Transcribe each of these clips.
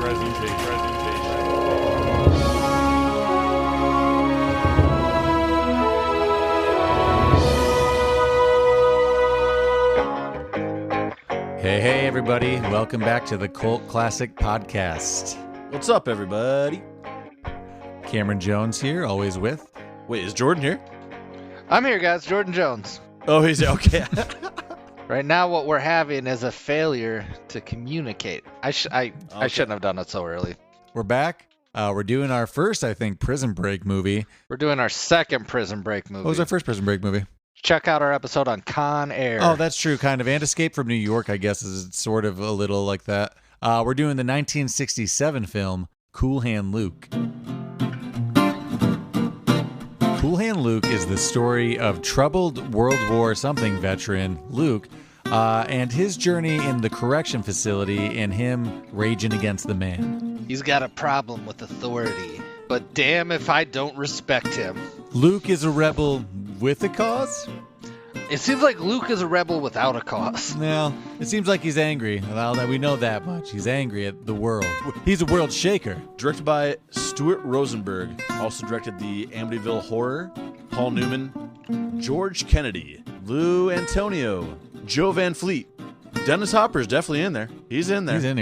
Hey, everybody. Welcome back to the Cult Classic Podcast. What's up, everybody? Cameron Jones here, always with. Wait, is Jordan here? I'm here, guys. Jordan Jones. Oh, he's okay. Right now, what we're having is a failure to communicate. I shouldn't have done it so early. We're back. We're doing our first, I think, Prison Break movie. We're doing our second Prison Break movie. What was our first Prison Break movie? Check out our episode on Con Air. Oh, that's true, kind of. And Escape from New York, I guess, is sort of a little like that. We're doing the 1967 film, Cool Hand Luke. Cool Hand Luke is the story of troubled World War something veteran Luke and his journey in the correction facility and him raging against the man. He's got a problem with authority, but damn if I don't respect him. Luke is a rebel with a cause? It seems like Luke is a rebel without a cause. No, it seems like he's angry. Well, we know that much. He's angry at the world. He's a world shaker. Directed by Stuart Rosenberg. Also directed the Amityville Horror. Paul Newman. George Kennedy. Lou Antonio. Joe Van Fleet. Dennis Hopper's definitely in there. He's in there. He's in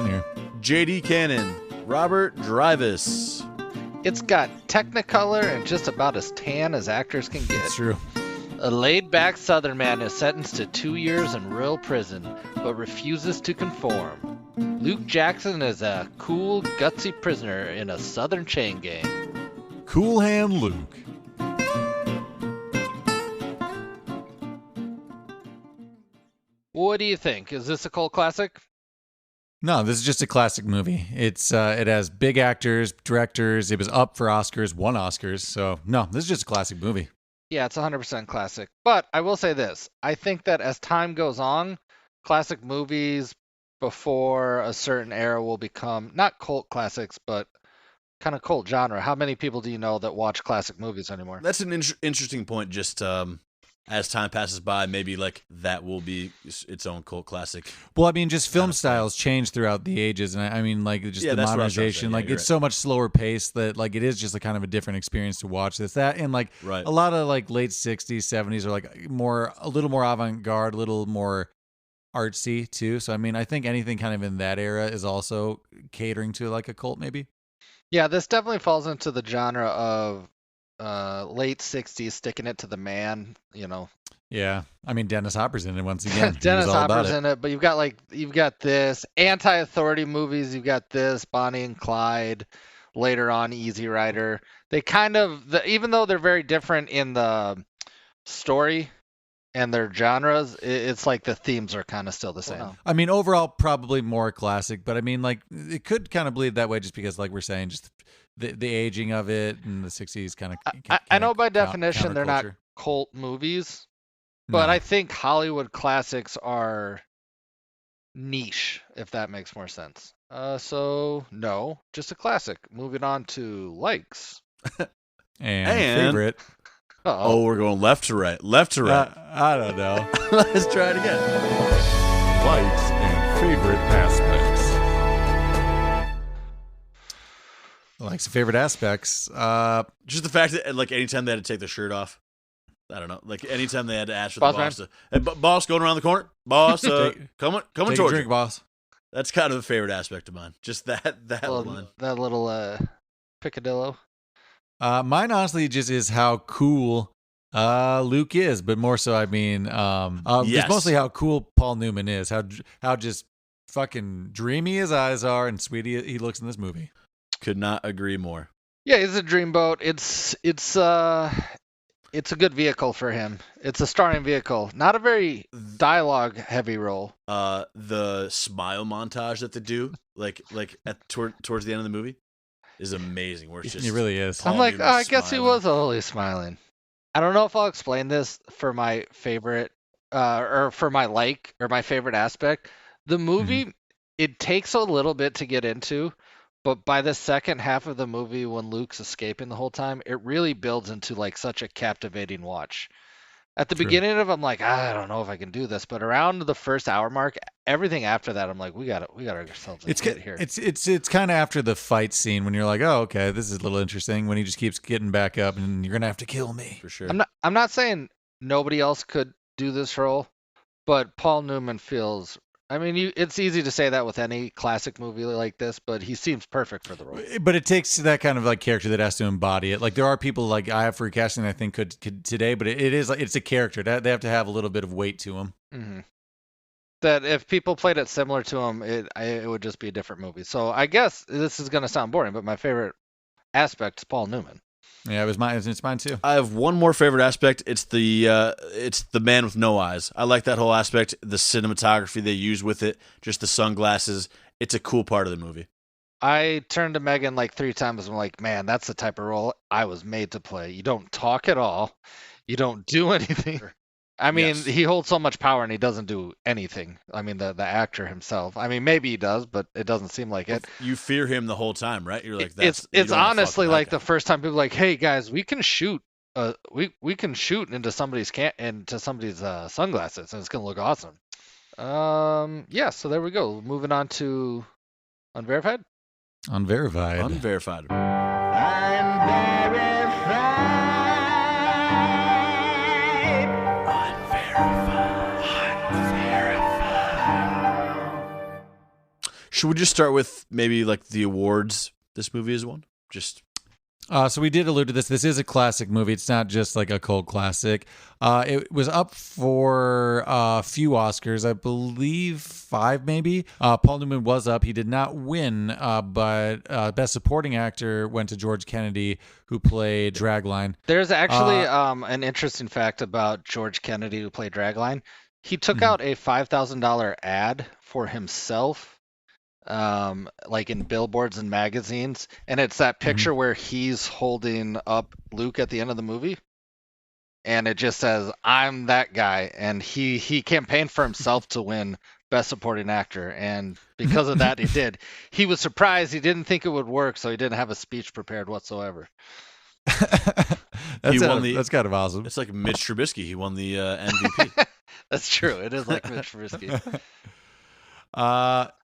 here. J.D. Cannon. Robert Drivus. It's got Technicolor and just about as tan as actors can get. It's true. A laid-back Southern man is sentenced to 2 years in rural prison, but refuses to conform. Luke Jackson is a cool, gutsy prisoner in a Southern chain gang. Cool Hand Luke. What do you think? Is this a cult classic? No, this is just a classic movie. It has big actors, directors. It was up for Oscars, won Oscars. So, no, this is just a classic movie. Yeah, it's 100% classic. But I will say this. I think that as time goes on, classic movies before a certain era will become, not cult classics, but kind of cult genre. How many people do you know that watch classic movies anymore? That's an interesting point. Just as time passes by, maybe like that will be its own cult classic. Well, I mean, just film styles change throughout the ages, and I mean, like just the modernization. Like it's so much slower paced that like it is just a kind of a different experience to watch this, that, and like a lot of like late '60s, '70s are like a little more avant garde, a little more artsy too. So I mean, I think anything kind of in that era is also catering to like a cult, maybe. Yeah, this definitely falls into the genre of late 60s, sticking it to the man, you know. Yeah, I mean Dennis Hopper's in it once again. Dennis Hopper's in it, but you've got this anti-authority movies. You've got this Bonnie and Clyde. Later on, Easy Rider. They kind of, even though they're very different in the story and their genres, it's like the themes are kind of still the same. Wow. I mean, overall, probably more classic, but I mean, like it could kind of bleed that way just because, like we're saying, just the aging of it in the 60s kind of. I know by definition they're not cult movies, but I think Hollywood classics are niche, if that makes more sense. So no, just a classic. Moving on to likes and favorite. Oh, we're going left to right. I don't know. Let's try it again. Likes and favorite aspects. Likes and favorite aspects. Just the fact that like anytime they had to take their shirt off. I don't know. Like anytime they had to ask for the boss to, hey, boss, going around the corner. Boss, come towards you. Drink, boss. That's kind of a favorite aspect of mine. Just that line. That little picadillo. Mine honestly just is how cool Luke is, but more so I mean just mostly how cool Paul Newman is, how just fucking dreamy his eyes are and sweet he looks in this movie. Could not agree more. Yeah, he's a dreamboat. It's a good vehicle for him. It's a starring vehicle. Not a very dialogue heavy role. The smile montage that they do, like towards the end of the movie, is amazing. Where it's just it really is. I'm like, I guess he was always smiling. I don't know if I'll explain this for my favorite, or for my my favorite aspect. The movie, it takes a little bit to get into, but by the second half of the movie, when Luke's escaping the whole time, it really builds into like such a captivating watch. At the beginning of it, I'm like, I don't know if I can do this, but around the first hour mark, everything after that, I'm like, we got ourselves a hit here. It's kind of after the fight scene when you're like, oh, okay, this is a little interesting. When he just keeps getting back up, and you're gonna have to kill me for sure. I'm not saying nobody else could do this role, but Paul Newman feels. I mean, it's easy to say that with any classic movie like this, but he seems perfect for the role. But it takes that kind of like character that has to embody it. Like there are people like I have for casting I think could today, but it is like it's a character that they have to have a little bit of weight to them. Mm-hmm. That if people played it similar to him, it would just be a different movie. So I guess this is going to sound boring, but my favorite aspect is Paul Newman. Yeah, it's mine too. I have one more favorite aspect. It's the man with no eyes. I like that whole aspect. The cinematography they use with it, just the sunglasses. It's a cool part of the movie. I turned to Megan like 3 times. I'm like, man, that's the type of role I was made to play. You don't talk at all. You don't do anything. I mean, yes. He holds so much power and he doesn't do anything. I mean, the actor himself. I mean, maybe he does, but it doesn't seem like it. You fear him the whole time, right? You're like, it's honestly like the first time people are like, hey guys, we can shoot. We can shoot into somebody's sunglasses, and it's gonna look awesome. Yeah. So there we go. Moving on to Unverified. Unverified. Unverified. Should we just start with maybe like the awards this movie has won? So we did allude to this. This is a classic movie. It's not just like a cult classic. It was up for a few Oscars, I believe 5 maybe. Paul Newman was up. He did not win, but Best Supporting Actor went to George Kennedy, who played Dragline. There's actually an interesting fact about George Kennedy, who played Dragline. He took out a $5,000 ad for himself. Like in billboards and magazines, and it's that picture where he's holding up Luke at the end of the movie, and it just says, I'm that guy, and he campaigned for himself to win Best Supporting Actor, and because of that he did. He was surprised. He didn't think it would work, so he didn't have a speech prepared whatsoever. That's kind of awesome. It's like Mitch Trubisky. He won the MVP. That's true. It is like Mitch Trubisky.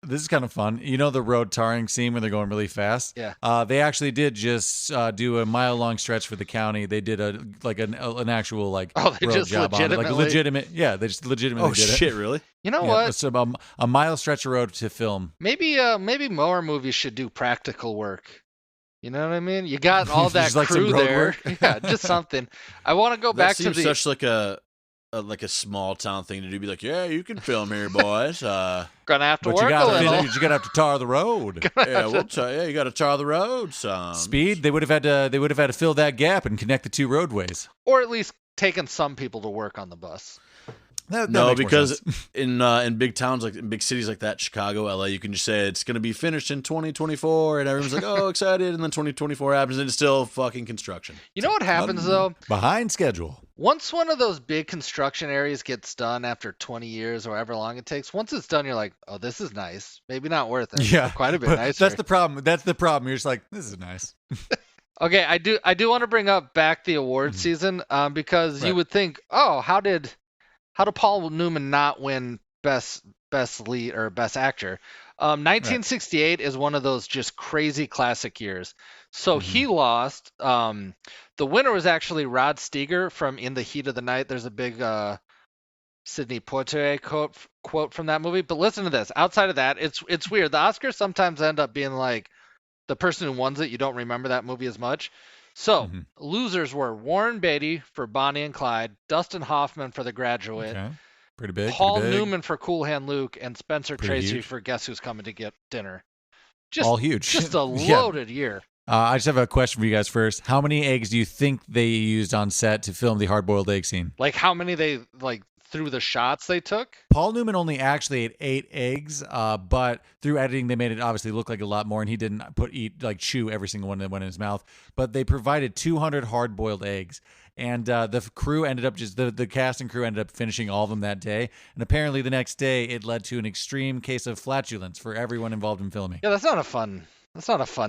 This is kind of fun. You know the road tarring scene when they're going really fast? Yeah. They actually did just do a mile-long stretch for the county. They did an actual road job on it. Like legitimate. Yeah, they just legitimately did it. Oh shit, really? You know what? It's a mile stretch of road to film. Maybe more movies should do practical work. You know what I mean? You got all that crew there. Yeah, just something. I want to go back to the such like a small town thing to do. Be like, yeah, you can film here, boys. Gonna have to work a little. You're gonna have to tar the road. You got to tar the road. Speed. They would have had to fill that gap and connect the 2 roadways, or at least taken some people to work on the bus. That because in big towns, like in big cities like that, Chicago, LA, you can just say it's going to be finished in 2024, and everyone's like, oh, excited, and then 2024 happens, and it's still fucking construction. You know what happens though? Behind schedule. Once one of those big construction areas gets done after 20 years or however long it takes, once it's done, you're like, oh, this is nice. Maybe not worth it. Yeah, quite a bit nicer. That's the problem. You're just like, this is nice. Okay, I do want to bring up back the award season because you would think, oh, how did Paul Newman not win best lead or best actor? 1968 is one of those just crazy classic years. So he lost. The winner was actually Rod Steiger from In the Heat of the Night. There's a big Sidney Poitier quote from that movie. But listen to this. Outside of that, it's weird. The Oscars sometimes end up being like the person who wins it, you don't remember that movie as much. So losers were Warren Beatty for Bonnie and Clyde, Dustin Hoffman for The Graduate, pretty big, Paul Newman for Cool Hand Luke, and Spencer Tracy for Guess Who's Coming to Get Dinner. All huge. Just a loaded year. I just have a question for you guys first. How many eggs do you think they used on set to film the hard-boiled egg scene? Like how many through the shots they took? Paul Newman only actually ate 8 eggs, but through editing they made it obviously look like a lot more, and he didn't chew every single one that went in his mouth. But they provided 200 hard-boiled eggs, and the crew ended up the cast and crew ended up finishing all of them that day. And apparently the next day it led to an extreme case of flatulence for everyone involved in filming. Yeah, that's not a fun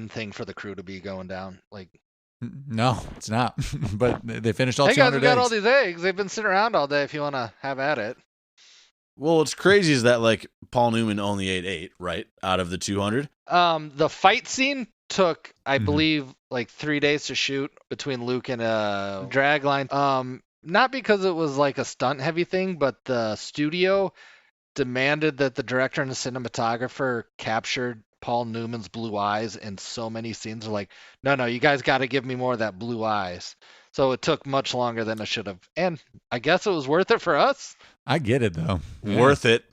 thing for the crew to be going down. Like, No, it's not. But they finished all hey 200 guys, we got eggs. all these eggs. They've been sitting around all day if you want to have at it. Well, what's crazy is that like Paul Newman only ate 8, right, out of the 200. The fight scene took, I believe, like 3 days to shoot between Luke and a drag line. Not because it was like a stunt heavy thing, but the studio demanded that the director and the cinematographer captured Paul Newman's blue eyes in so many scenes. They're like, no, you guys got to give me more of that blue eyes. So it took much longer than it should have. And I guess it was worth it for us. I get it, though. Worth it.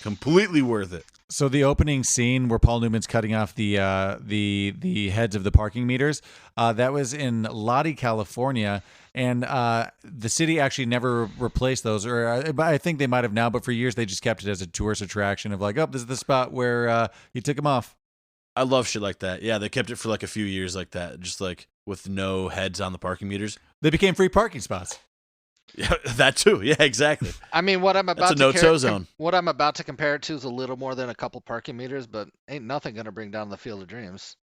Completely worth it. So the opening scene where Paul Newman's cutting off the heads of the parking meters, that was in Lottie, California, and the city actually never replaced those, or I think they might have now, but for years they just kept it as a tourist attraction of like, oh, this is the spot where he took them off. I love shit like that. Yeah, they kept it for like a few years like that, just like with no heads on the parking meters. They became free parking spots. Yeah, that too. Yeah, exactly. I mean, what I'm about What I'm about to compare it to is a little more than a couple parking meters, but ain't nothing gonna bring down the Field of Dreams.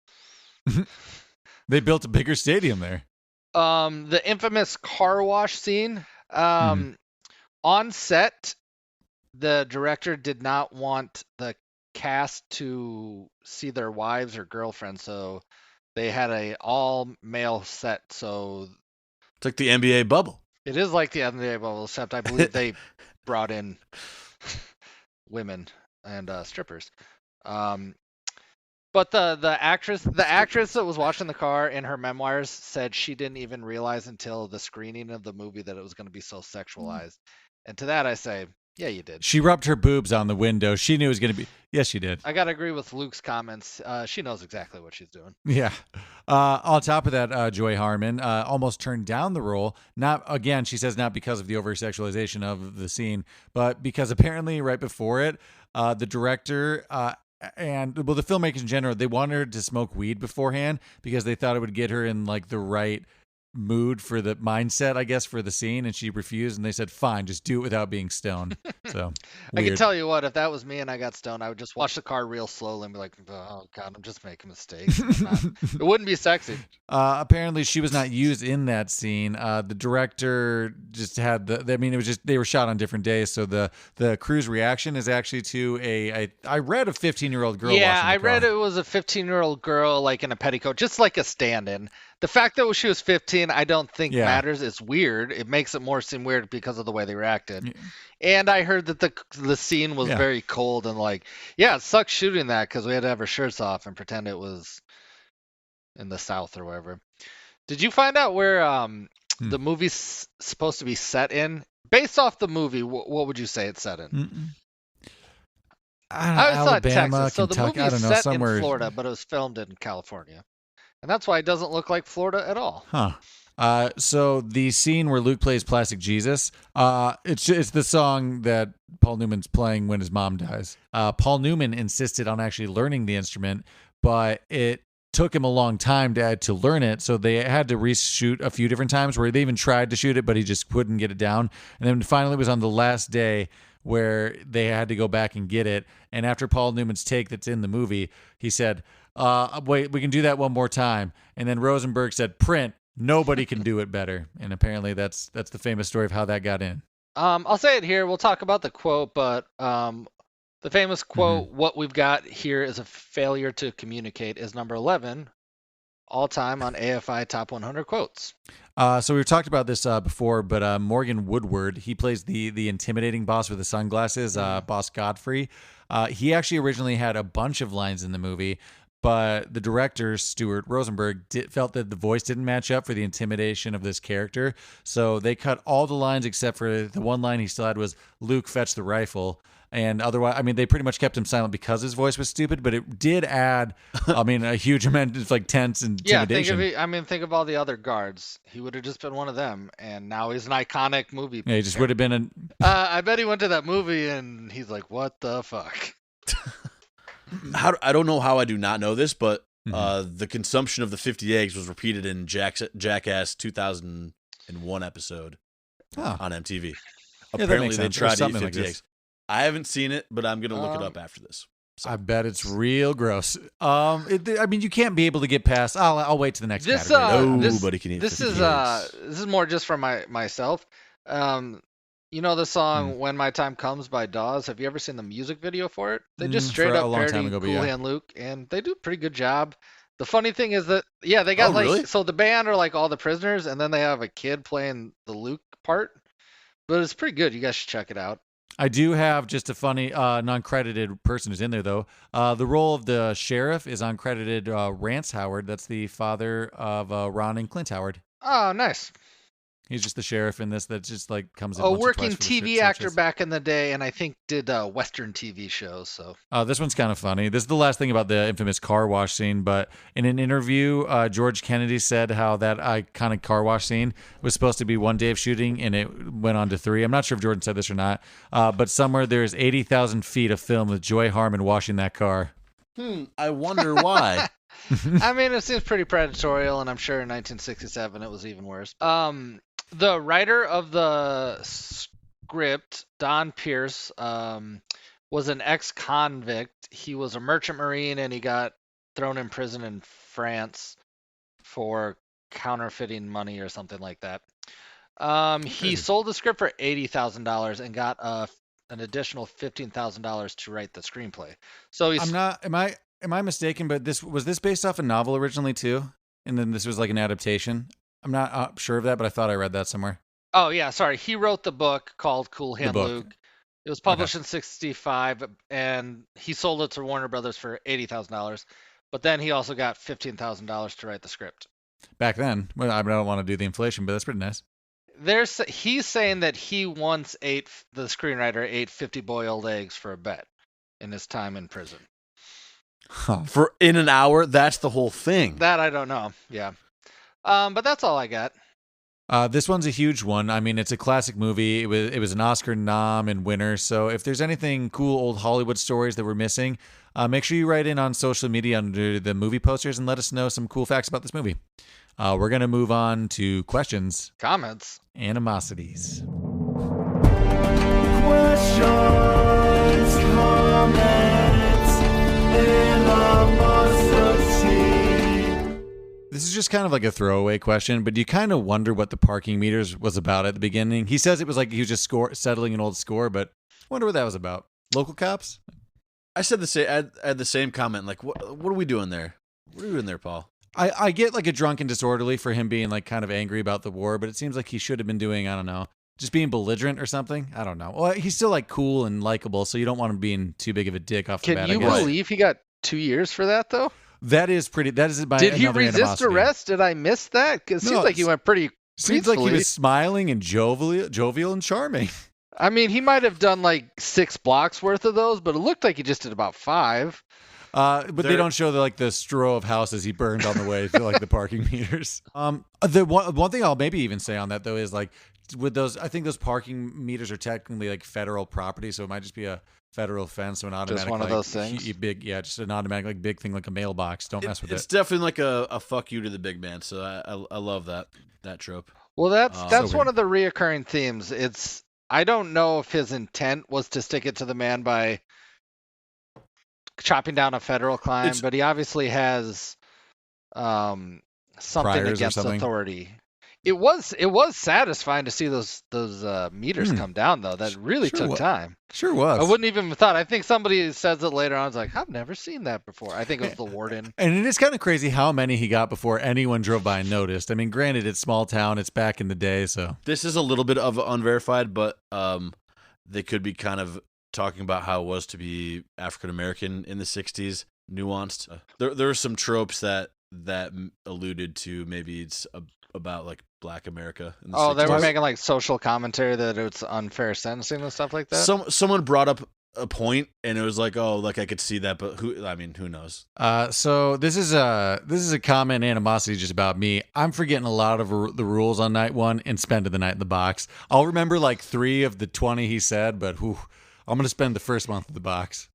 They built a bigger stadium there. The infamous car wash scene. On set, the director did not want the cast to see their wives or girlfriends, so they had a all male set. So it's like the NBA bubble. It is like the NBA bubble, except I believe they brought in women and strippers. But the actress that was watching the car in her memoirs said she didn't even realize until the screening of the movie that it was going to be so sexualized. And to that I say, yeah, you did. She rubbed her boobs on the window. She knew it was going to be. Yes, she did. I got to agree with Luke's comments. She knows exactly what she's doing. Yeah. On top of that, Joy Harmon almost turned down the role. Not again, she says not because of the over-sexualization of the scene, but because apparently right before it, the director and the filmmakers in general, they wanted her to smoke weed beforehand because they thought it would get her in like the right mood for the mindset, I guess, for the scene, and she refused, and they said, fine, just do it without being stoned. So I can tell you what, if that was me and I got stoned, I would just watch the car real slowly and be like, oh god, I'm just making mistakes. It wouldn't be sexy. Apparently she was not used in that scene. The director just had it was just they were shot on different days, so the crew's reaction is actually to I read a 15-year-old girl. Yeah, I read it was a 15-year-old girl like in a petticoat, just like a stand-in. The fact that she was 15, I don't think matters. It's weird. It makes it more seem weird because of the way they reacted. Yeah. And I heard that the scene was very cold and like, yeah, it sucks shooting that because we had to have our shirts off and pretend it was in the South or wherever. Did you find out where the movie's supposed to be set in? Based off the movie, what would you say it's set in? I thought Texas. So Kentucky, the movie is set in Florida, but it was filmed in California. And that's why it doesn't look like Florida at all. Huh. So the scene where Luke plays Plastic Jesus, it's the song that Paul Newman's playing when his mom dies. Paul Newman insisted on actually learning the instrument, but it took him a long time to learn it, so they had to reshoot a few different times where they even tried to shoot it, but he just couldn't get it down. And then finally it was on the last day where they had to go back and get it. And after Paul Newman's take that's in the movie, he said, wait, we can do that one more time. And then Rosenberg said, print, nobody can do it better. And apparently that's the famous story of how that got in. I'll say it here. We'll talk about the quote, but the famous quote, what we've got here is a failure to communicate, is number 11 all time on AFI Top 100 Quotes. So we've talked about this before, but Morgan Woodward, he plays the intimidating boss with the sunglasses, Boss Godfrey. He actually originally had a bunch of lines in the movie, but the director, Stuart Rosenberg, felt that the voice didn't match up for the intimidation of this character. So they cut all the lines except for the one line he still had was, Luke, fetch the rifle. And otherwise, I mean, they pretty much kept him silent because his voice was stupid, but it did add, a huge amount of like tense and intimidation. Think of all the other guards. He would have just been one of them, and now he's an iconic movie. Yeah, he just would have been I bet he went to that movie and he's like, what the fuck? I don't know how I do not know this, but the consumption of the 50 eggs was repeated in Jackass 2001 episode on MTV. Apparently, they tried to eat 50 eggs. I haven't seen it, but I'm going to look it up after this. So. I bet it's real gross. I mean, you can't be able to get past. I'll wait to the next category. Nobody can eat. This is more just for myself. You know the song "When My Time Comes" by Dawes. Have you ever seen the music video for it? They just straight up parody Cool Hand Luke, and they do a pretty good job. The funny thing is that they got really? So the band are like all the prisoners, and then they have a kid playing the Luke part. But it's pretty good. You guys should check it out. I do have just a funny non-credited person who's in there, though. The role of the sheriff is uncredited Rance Howard. That's the father of Ron and Clint Howard. Oh, nice. He's just the sheriff in this that just like comes in. A working TV actor back in the day, and I think did Western TV shows. So this one's kind of funny. This is the last thing about the infamous car wash scene. But in an interview, George Kennedy said how that iconic car wash scene was supposed to be one day of shooting, and it went on to 3. I'm not sure if Jordan said this or not. But somewhere there's 80,000 feet of film with Joy Harmon washing that car. I wonder why. I mean, it seems pretty predatory, and I'm sure in 1967 it was even worse. The writer of the script, Don Pierce, was an ex-convict. He was a merchant marine, and he got thrown in prison in France for counterfeiting money or something like that. He sold the script for $80,000 and got an additional $15,000 to write the screenplay. So he's... Am I mistaken? But was this based off a novel originally too, and then this was like an adaptation? I'm not sure of that, but I thought I read that somewhere. Oh, yeah, sorry. He wrote the book called Cool Hand Luke. It was published in 1965, and he sold it to Warner Brothers for $80,000. But then he also got $15,000 to write the script. Back then. Well, I don't want to do the inflation, but that's pretty nice. He's saying that he once the screenwriter ate 50 boiled eggs for a bet in his time in prison. Huh. For in an hour? That's the whole thing. That I don't know. Yeah. But that's all I got. This one's a huge one. I mean, it's a classic movie. It was an Oscar nom and winner. So if there's anything cool old Hollywood stories that we're missing, make sure you write in on social media under the movie posters and let us know some cool facts about this movie. We're going to move on to questions, comments, animosities. Questions, comments, animosity. This is just kind of like a throwaway question, but you kind of wonder what the parking meters was about at the beginning. He says it was like he was just settling an old score, but I wonder what that was about. Local cops? I said the same. I had the same comment. Like, what are we doing there? What are you doing there, Paul? I get like a drunk and disorderly for him being like kind of angry about the war, but it seems like he should have been doing, I don't know, just being belligerent or something. I don't know. Well, he's still like cool and likable, so you don't want him being too big of a dick off the bat. Can you believe he got 2 years for that though? That is pretty. That is by. Did he resist arrest? Did I miss that? Because it seems like he went pretty. Seems like he was smiling and jovial and charming. I mean, he might have done like 6 blocks worth of those, but it looked like he just did about 5. But they don't show the straw of houses he burned on the way to like the parking meters. The one thing I'll maybe even say on that though is like with those, I think those parking meters are technically like federal property, so it might just be a federal offense, so an automatic, just one of those things. Just an automatic like big thing like a mailbox. Don't mess with it. It's definitely like a fuck you to the big man. So I love that trope. Well, that's one of the reoccurring themes. I don't know if his intent was to stick it to the man by chopping down a federal crime, but he obviously has something against authority. It was satisfying to see those meters come down though. That really took time. Sure was. I wouldn't even have thought. I think somebody says it later on. I was like, I've never seen that before. I think it was the warden. And it is kind of crazy how many he got before anyone drove by and noticed. I mean, granted, it's small town. It's back in the day, so this is a little bit of unverified, but they could be kind of talking about how it was to be African American in the 60s, nuanced. There are some tropes that alluded to maybe it's about like Black America. In the 60s. They were making like social commentary that it's unfair sentencing and stuff like that. Someone brought up a point, and it was like, I could see that, but who knows? So this is a common animosity just about me. I'm forgetting a lot of the rules on night 1 and spending the night in the box. I'll remember like 3 of the 20 he said, but I'm going to spend the first month in the box.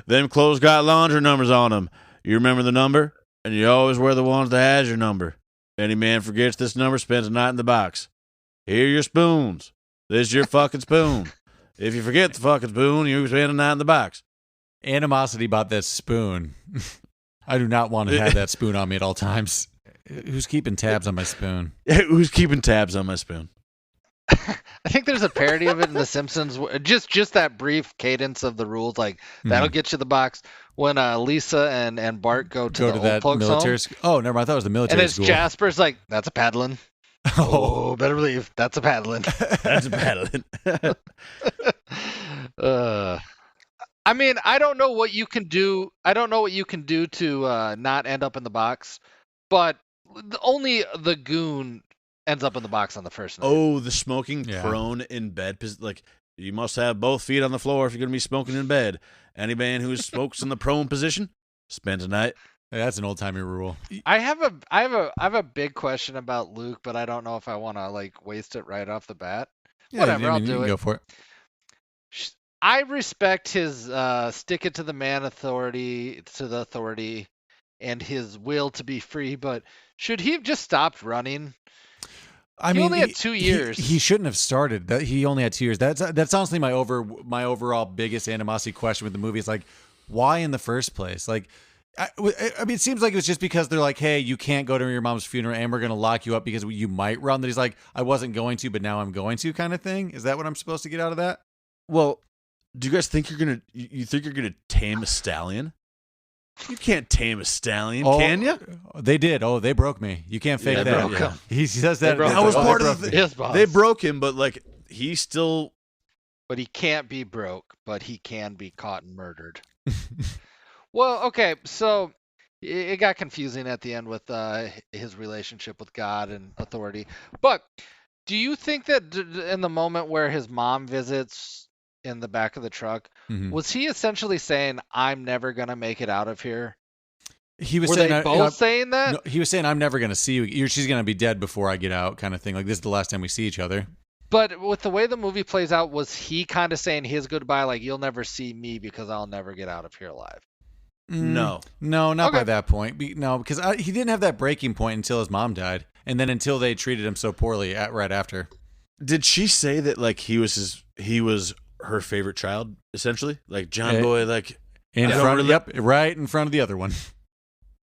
Them clothes got laundry numbers on them. You remember the number, and you always wear the ones that has your number. Any man forgets this number spends a night in the box. Here are your spoons. This is your fucking spoon. If you forget the fucking spoon, you spend a night in the box. animosity about that spoon. I do not want to have that spoon on me at all times. Who's keeping tabs on my spoon? Who's keeping tabs on my spoon? I think there's a parody of it in The Simpsons. Just that brief cadence of the rules, like that'll get you the box. When Lisa and Bart go to that military school. Oh, never mind. I thought it was the military school. And it's Jasper's like, that's a paddling. Oh, better believe that's a paddling. That's a paddling. I mean, I don't know what you can do. I don't know what you can do to not end up in the box, but only the goon ends up in the box on the first night. Oh, the smoking prone in bed. Like, you must have both feet on the floor if you're going to be smoking in bed. Any man who smokes in the prone position spends a night. Yeah, that's an old-timey rule. I have a big question about Luke, but I don't know if I want to like waste it right off the bat. Yeah, Whatever, I'll do it. Go for it. I respect his stick it to the man authority, and his will to be free, but should he have just stopped running? I mean, he only had 2 years. He shouldn't have started. That he only had 2 years. That's honestly my overall biggest animosity question with the movie. Is like, why in the first place? Like, I mean, it seems like it was just because they're like, hey, you can't go to your mom's funeral, and we're gonna lock you up because you might run. That he's like, I wasn't going to, but now I'm going to, kind of thing. Is that what I'm supposed to get out of that? Well, do you guys think you think you're gonna tame a stallion? You can't tame a stallion, can you? They did. Oh, they broke me. You can't fake that. Yeah. He says that. That was part of the thing. Yes, boss. They broke him, but like he's still. But he can't be broke, but he can be caught and murdered. Well, okay, so it got confusing at the end with his relationship with God and authority. But do you think that in the moment where his mom visits in the back of the truck, was he essentially saying, I'm never going to make it out of here? He was Were saying, they both saying that? No, he was saying, I'm never going to see you. She's going to be dead before I get out, kind of thing. Like, this is the last time we see each other. But with the way the movie plays out, was he kind of saying his goodbye, like, you'll never see me because I'll never get out of here alive? No, not by that point. No, because he didn't have that breaking point until his mom died, and then until they treated him so poorly right after. Did she say that like he was her favorite child, essentially? Like John Boy, like right in front of the other one,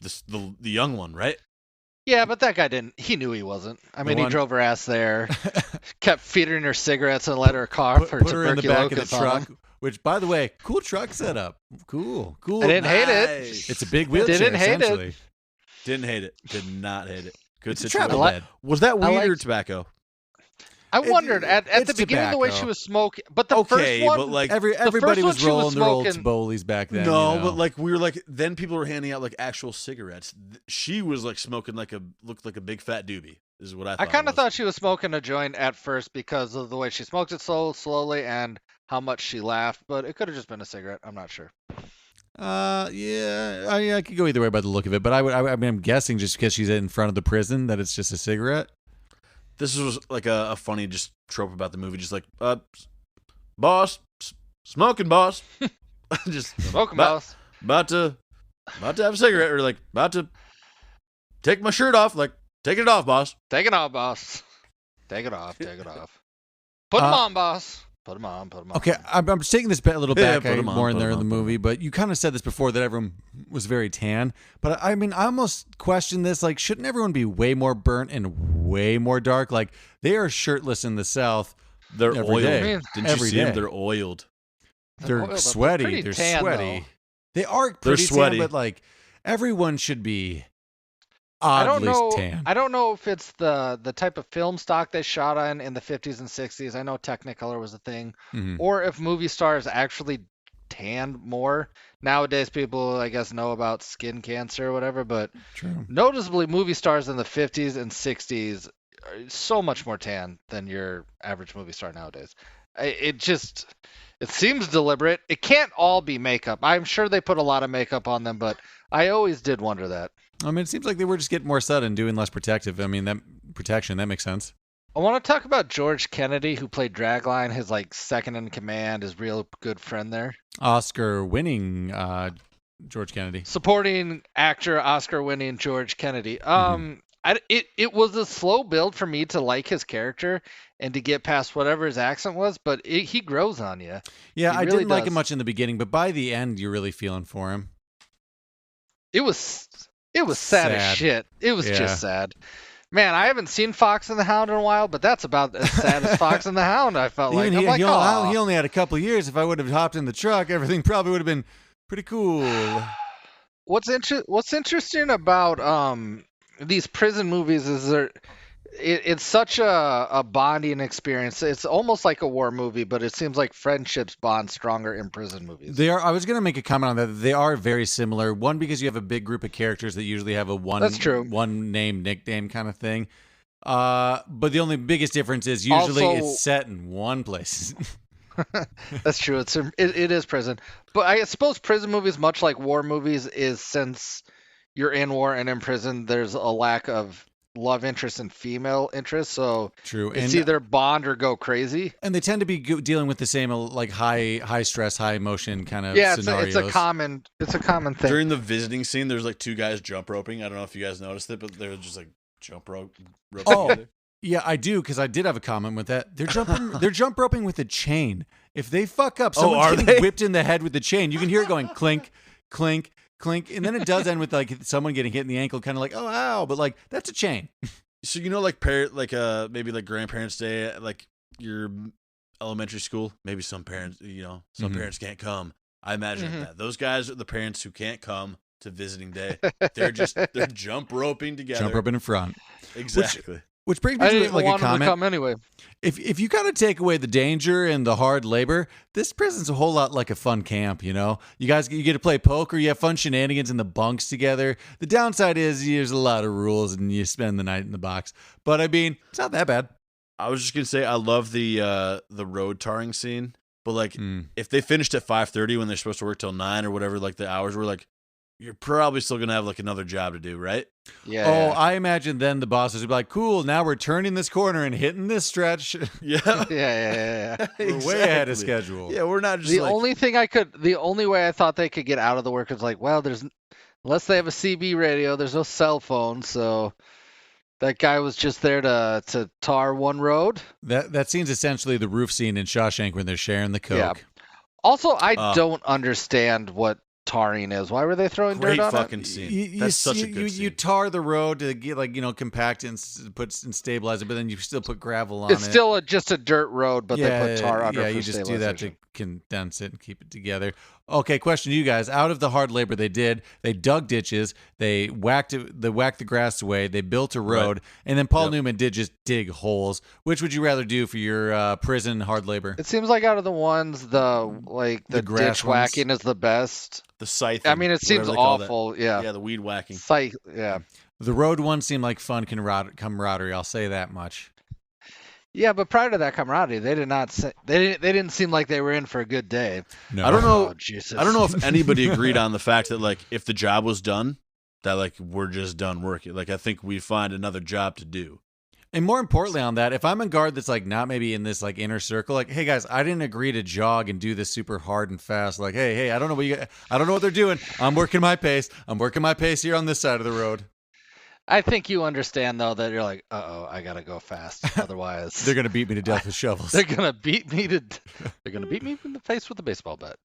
the young one, right? Yeah, but that guy didn't. He knew he wasn't. I mean, he drove her ass there, kept feeding her cigarettes, and let her cough for put her in the back of the tuberculosis truck. Which, by the way, cool truck setup. Cool. I didn't hate it. It's a big wheelchair. Didn't hate essentially. it. Didn't hate it. Did not hate it. Good It's a situation. travel bed. Was that weed or tobacco? I wondered at the beginning the way she was smoking, but the first one, but like everybody was rolling their old smoking- Bolies back then. no, but like we were like then people were handing out like actual cigarettes. She was like smoking looked like a big fat doobie. Is what I thought. I kind of thought she was smoking a joint at first because of the way she smoked it so slowly and how much she laughed, but it could have just been a cigarette. I'm not sure. Yeah, I could go either way by the look of it, but I mean, I'm guessing just because she's in front of the prison that it's just a cigarette. This was like a funny just trope about the movie, just like boss, smoking boss, just Smoking boss. about to have a cigarette, or like about to take my shirt off, like take it off, boss. Take it off, boss. Take it off. Take it off. Put them on, boss. Put them on. Put them on. Okay, I'm just taking this a little back put 'em on, more in put there 'em in the on, put 'em movie, but you kind of said this before that everyone was very tan. But I mean, I almost question this. Like, shouldn't everyone be way more burnt and way more dark? Like, they are shirtless in the South. They're every oiled. day. Didn't Every you see them? day. They're oiled. They're oiled, but sweaty. pretty They're tan, sweaty. though. They are They're pretty sweaty. tan, but like everyone should be I don't oddly know. tan. I don't know if it's the type of film stock they shot on in the 50s and 60s. I know Technicolor was a thing, or if movie stars actually tanned more. Nowadays, people I guess know about skin cancer or whatever, but True. noticeably, movie stars in the 50s and 60s are so much more tan than your average movie star nowadays. It seems deliberate. It can't all be makeup. I'm sure they put a lot of makeup on them, but I always did wonder that. I mean, it seems like they were just getting more sudden, doing less protective. I mean, that makes sense. I want to talk about George Kennedy, who played Dragline, his like second in command, his real good friend there. Oscar-winning George Kennedy. Supporting actor, Oscar-winning George Kennedy. It was a slow build for me to like his character and to get past whatever his accent was, but he grows on you. Yeah, He I really didn't like him does. much in the beginning, but by the end, you're really feeling for him. It was sad as shit. It was just sad. Man, I haven't seen Fox and the Hound in a while, but that's about as sad as Fox and the Hound. I felt like. He only had a couple of years. If I would have hopped in the truck, everything probably would have been pretty cool. What's interesting about these prison movies is it's such a bonding experience. It's almost like a war movie, but it seems like friendships bond stronger in prison movies. They are. I was going to make a comment on that. They are very similar. One, because you have a big group of characters that usually have a one name nickname kind of thing. But the only biggest difference is usually it's set in one place. That's true. It is prison, but I suppose prison movies, much like war movies, is since you're in war and in prison, there's a lack of love interest and female interest, so true. It's either bond or go crazy. And they tend to be dealing with the same like high stress, high emotion kind of scenarios. It's a common thing. During the visiting scene, there's like two guys jump roping. I don't know if you guys noticed it, but they're just like jump roping together. Yeah, I do, because I did have a comment with that. They're jump roping with a chain. If they fuck up, someone's getting whipped in the head with the chain. You can hear it going clink, clink, clink, and then it does end with like someone getting hit in the ankle, kind of like, oh, ow, but like that's a chain. So like maybe like Grandparents' Day, like your elementary school. Maybe some parents, some parents can't come. I imagine that those guys are the parents who can't come to visiting day. They're jump roping together. Jump roping in front. Exactly. Which brings me to like a comment. To come anyway. If you gotta take away the danger and the hard labor, this prison's a whole lot like a fun camp. You get to play poker, you have fun shenanigans in the bunks together. The downside is there's a lot of rules and you spend the night in the box. But I mean, it's not that bad. I was just gonna say I love the road tarring scene, but like if they finished at 5:30 when they're supposed to work till 9 or whatever, like the hours were like. You're probably still going to have like another job to do, right? Yeah. Oh, I imagine then the bosses would be like, cool, now we're turning this corner and hitting this stretch. Yeah. Yeah. We're way ahead of schedule. Yeah, we're not just the only way I thought they could get out of the work is like, well, unless they have a CB radio, there's no cell phone, so that guy was just there to tar one road. That scene's essentially the roof scene in Shawshank when they're sharing the coke. Yeah. Also, I don't understand what tarring is. Why were they throwing dirt on it? Great fucking scene. That's such a good scene. You tar the road to get compact and stabilize it, but then you still put gravel on it. It's still just a dirt road, but they put tar under it. Yeah, you just do that to condense it and keep it together. Okay, question to you guys. Out of the hard labor they dug ditches, they whacked the grass away, they built a road, and then Paul Newman did just dig holes. Which would you rather do for your prison hard labor? It seems like out of the ones, the ditch whacking is the best. The scythe. I mean, it seems awful. Yeah. Yeah, the weed whacking. Scythe. Yeah. The road one seemed like fun camaraderie. I'll say that much. Yeah, but prior to that camaraderie, they didn't seem like they were in for a good day. No. I don't know. Jesus. I don't know if anybody agreed on the fact that like if the job was done, that like we're just done working. Like I think we find another job to do. And more importantly on that, if I'm a guard that's like not maybe in this like inner circle, like, hey guys, I didn't agree to jog and do this super hard and fast. Like, hey, I don't know I don't know what they're doing. I'm working my pace. I'm working my pace here on this side of the road. I think you understand though that you're like, I gotta go fast. Otherwise, they're gonna beat me to death with shovels. They're gonna beat me in the face with a baseball bat.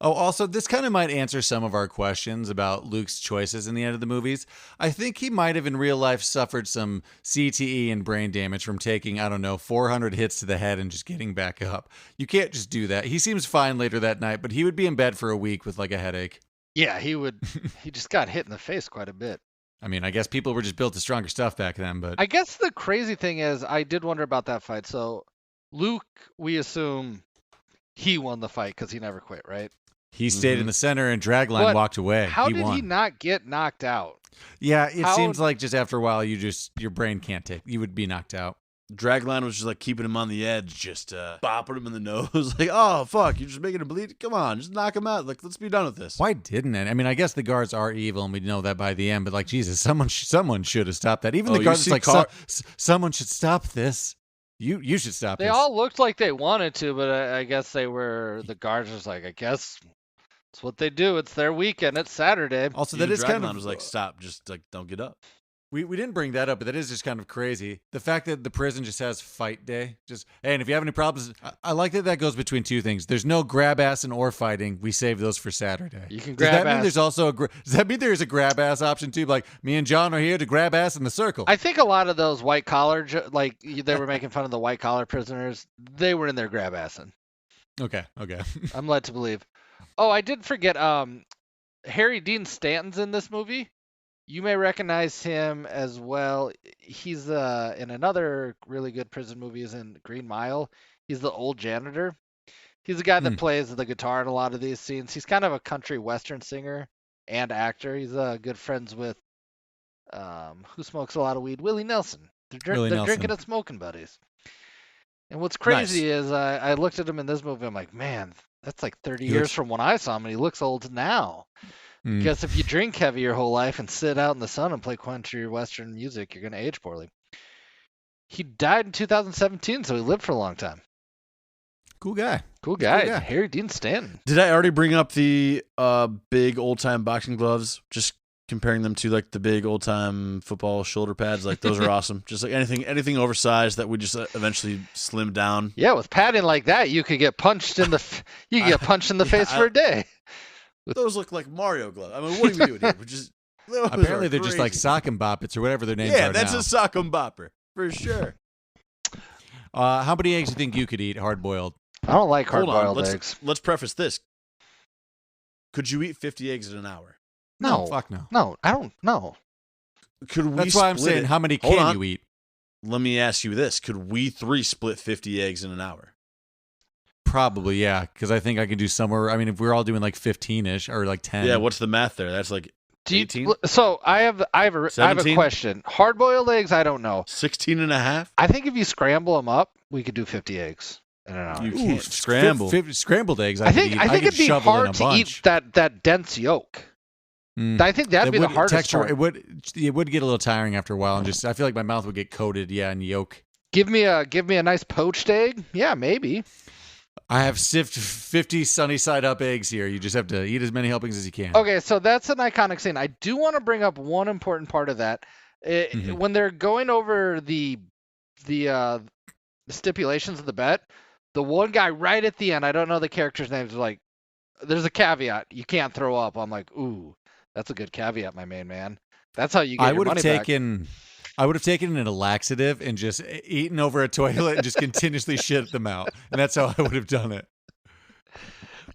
Oh, also, this kind of might answer some of our questions about Luke's choices in the end of the movies. I think he might have in real life suffered some CTE and brain damage from taking, 400 hits to the head and just getting back up. You can't just do that. He seems fine later that night, but he would be in bed for a week with like a headache. Yeah, he would. He just got hit in the face quite a bit. I mean, I guess people were just built to stronger stuff back then, but... I guess the crazy thing is, I did wonder about that fight. So, Luke, we assume he won the fight because he never quit, right? He stayed in the center and Dragline walked away. How did won. he not get knocked out? Yeah, it seems like just after a while, your brain can't take. You would be knocked out. Dragline was just like keeping him on the edge, just bopping him in the nose. Like, oh, fuck, you're just making him bleed? Come on, just knock him out. Like, let's be done with this. Why didn't it? I mean, I guess the guards are evil, and we know that by the end, but like, Jesus, someone should have stopped that. Even the guards like, someone should stop this. You should stop this. They all looked like they wanted to, but I guess the guards was like, I guess it's what they do. It's their weekend. It's Saturday. Also, that is kind of was like, stop, just like, don't get up. We didn't bring that up, but that is just kind of crazy. The fact that the prison just has fight day. Just, hey, and if you have any problems, I like that goes between two things. There's no grab ass and or fighting. We save those for Saturday. You can Does grab that mean ass. there's also does that mean there's a grab ass option too? Like me and John are here to grab ass in the circle. I think a lot of those white collar, like they were making fun of the white collar prisoners. They were in there grab assing. Okay. I'm led to believe. Oh, I did forget. Harry Dean Stanton's in this movie. You may recognize him as well. He's in another really good prison movie. Is in Green Mile. He's the old janitor. He's the guy that plays the guitar in a lot of these scenes. He's kind of a country western singer and actor. He's good friends with who smokes a lot of weed, Willie Nelson. They're drinking and smoking buddies. And what's crazy is I looked at him in this movie. I'm like, man, that's like 30 years from when I saw him, and he looks old now. Because if you drink heavy your whole life and sit out in the sun and play country or western music, you're going to age poorly. He died in 2017, so he lived for a long time. Cool guy. Harry Dean Stanton. Did I already bring up the big old-time boxing gloves? Just comparing them to like the big old-time football shoulder pads. Like those are awesome. Just like anything oversized that we just eventually slim down. Yeah, with padding like that, you could get punched in the face for a day. Those look like Mario gloves. I mean, what are we doing here? Apparently they're just like sock and boppets or whatever their names are. Yeah, that's a sock and bopper for sure. How many eggs do you think you could eat hard boiled? I don't like hard-boiled eggs. Let's preface this. Could you eat 50 eggs in an hour? No, fuck no. No, I don't know. That's why I'm saying, how many can you eat? Let me ask you this. Could we three split 50 eggs in an hour? Probably, yeah, because I think I could do somewhere. I mean, if we're all doing like 15-ish or like 10. Yeah, what's the math there? That's like 18? So I have a question. Hard-boiled eggs, I don't know. 16 and a half? I think if you scramble them up, we could do 50 eggs in an hour. You can't scramble. Scrambled eggs, I think it'd be hard to eat that dense yolk. I think that'd be the hardest part. It would get a little tiring after a while, and just I feel like my mouth would get coated, in yolk. Give me a nice poached egg. Yeah, maybe. I have 50 sunny side up eggs here. You just have to eat as many helpings as you can. Okay, so that's an iconic scene. I do want to bring up one important part of that. When they're going over the stipulations of the bet, the one guy right at the end, I don't know the character's name, is like, there's a caveat. You can't throw up. I'm like, ooh, that's a good caveat, my main man. That's how you get your money back. I would have taken a laxative and just eaten over a toilet and just continuously shit them out. And that's how I would have done it.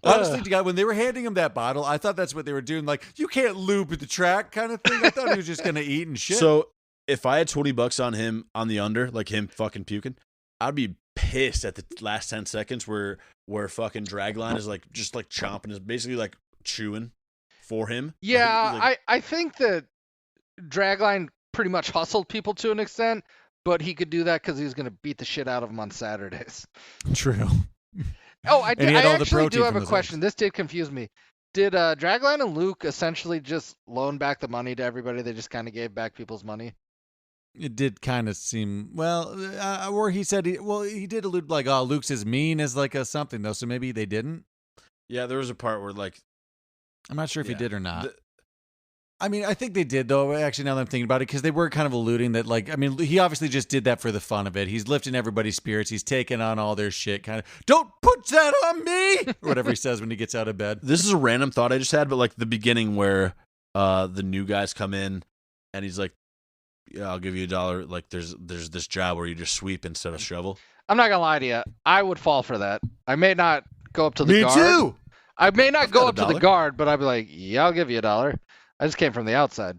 Honestly, guy, when they were handing him that bottle, I thought that's what they were doing. Like, you can't lube the track kind of thing. I thought he was just going to eat and shit. So if I had $20 on him on the under, like him fucking puking, I'd be pissed at the last 10 seconds where fucking Dragline is like just like chomping, is basically like chewing for him. Yeah, like, I think that Dragline pretty much hustled people to an extent, but he could do that because he was going to beat the shit out of them on Saturdays. True. Oh, I actually do have a question. This did confuse me. Did Dragline and Luke essentially just loan back the money to everybody? They just kind of gave back people's money? It did kind of seem, or he said, he did allude like, oh, Luke's as mean as like a something though, so maybe they didn't. Yeah, there was a part where like, I'm not sure if he did or not. I mean, I think they did, though, actually, now that I'm thinking about it, because they were kind of alluding that, like, I mean, he obviously just did that for the fun of it. He's lifting everybody's spirits. He's taking on all their shit, kind of, don't put that on me, or whatever he says when he gets out of bed. This is a random thought I just had, but, like, the beginning where the new guys come in, and he's like, yeah, I'll give you $1. Like, there's this job where you just sweep instead of shovel. I'm not going to lie to you. I would fall for that. I may not go up to the guard. Me too! I may not go up to the guard, but I'd be like, yeah, I'll give you $1. I just came from the outside.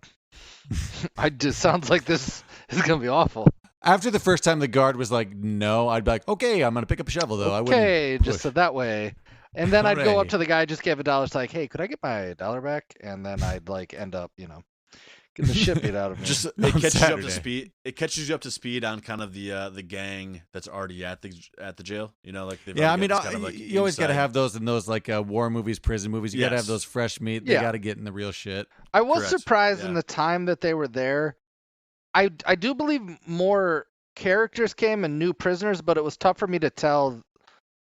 Sounds like this is going to be awful. After the first time the guard was like, no, I'd be like, okay, I'm going to pick up a shovel, though. Okay, just so that way. And then I'd go up to the guy, just give $1. It's like, hey, could I get my $1 back? And then I'd like end up, getting the shit beat out of me. Just it catches you up to speed. It catches you up to speed on kind of the gang that's already at the jail. Like yeah, I mean, kind of like you always got to have those in those like war movies, prison movies. You got to have those fresh meat. They got to get in the real shit. I was surprised in the time that they were there. I do believe more characters came and new prisoners, but it was tough for me to tell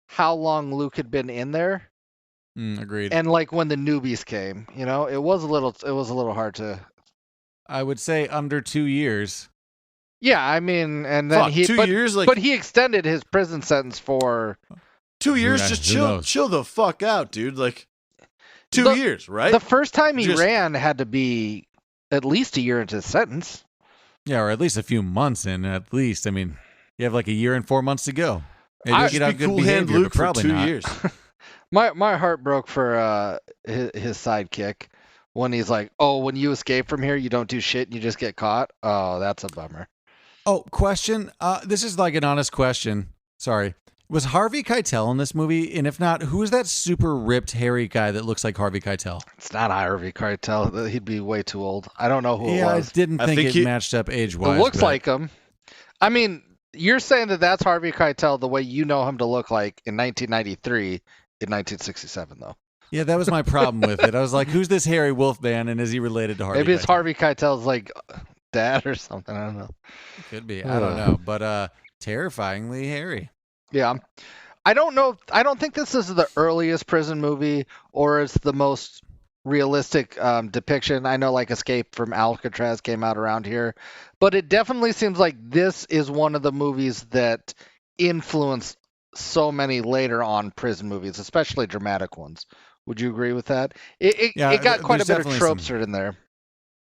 how long Luke had been in there. Agreed. And like when the newbies came, it was a little hard to. I would say under 2 years. Yeah, I mean, and then 2 years, like, but he extended his prison sentence for 2 years. Just chill the fuck out, dude. Like 2 years, right? The first time he ran had to be at least a year into his sentence. Yeah, or at least a few months in. At least, I mean, you have like a year and 4 months to go. I'd be cool hand Luke for 2 years. My heart broke for his sidekick when he's like, "Oh, when you escape from here, you don't do shit and you just get caught." Oh, that's a bummer. Oh, question. This is like an honest question. Sorry. Was Harvey Keitel in this movie? And if not, who is that super ripped, hairy guy that looks like Harvey Keitel? It's not Harvey Keitel. He'd be way too old. I don't know who it was. I didn't think it matched up age-wise. It looks like him. I mean, you're saying that that's Harvey Keitel the way you know him to look like in 1993 in 1967, though. Yeah, that was my problem with it. I was like, who's this hairy wolf man, and is he related to Harvey Maybe it's Keitel? Harvey Keitel's like dad or something. I don't know. Could be. I don't know. But terrifyingly hairy. Yeah. I don't know. I don't think this is the earliest prison movie or it's the most realistic depiction. I know like Escape from Alcatraz came out around here, but it definitely seems like this is one of the movies that influenced so many later on prison movies, especially dramatic ones. Would you agree with that? It got quite a bit of tropes in there.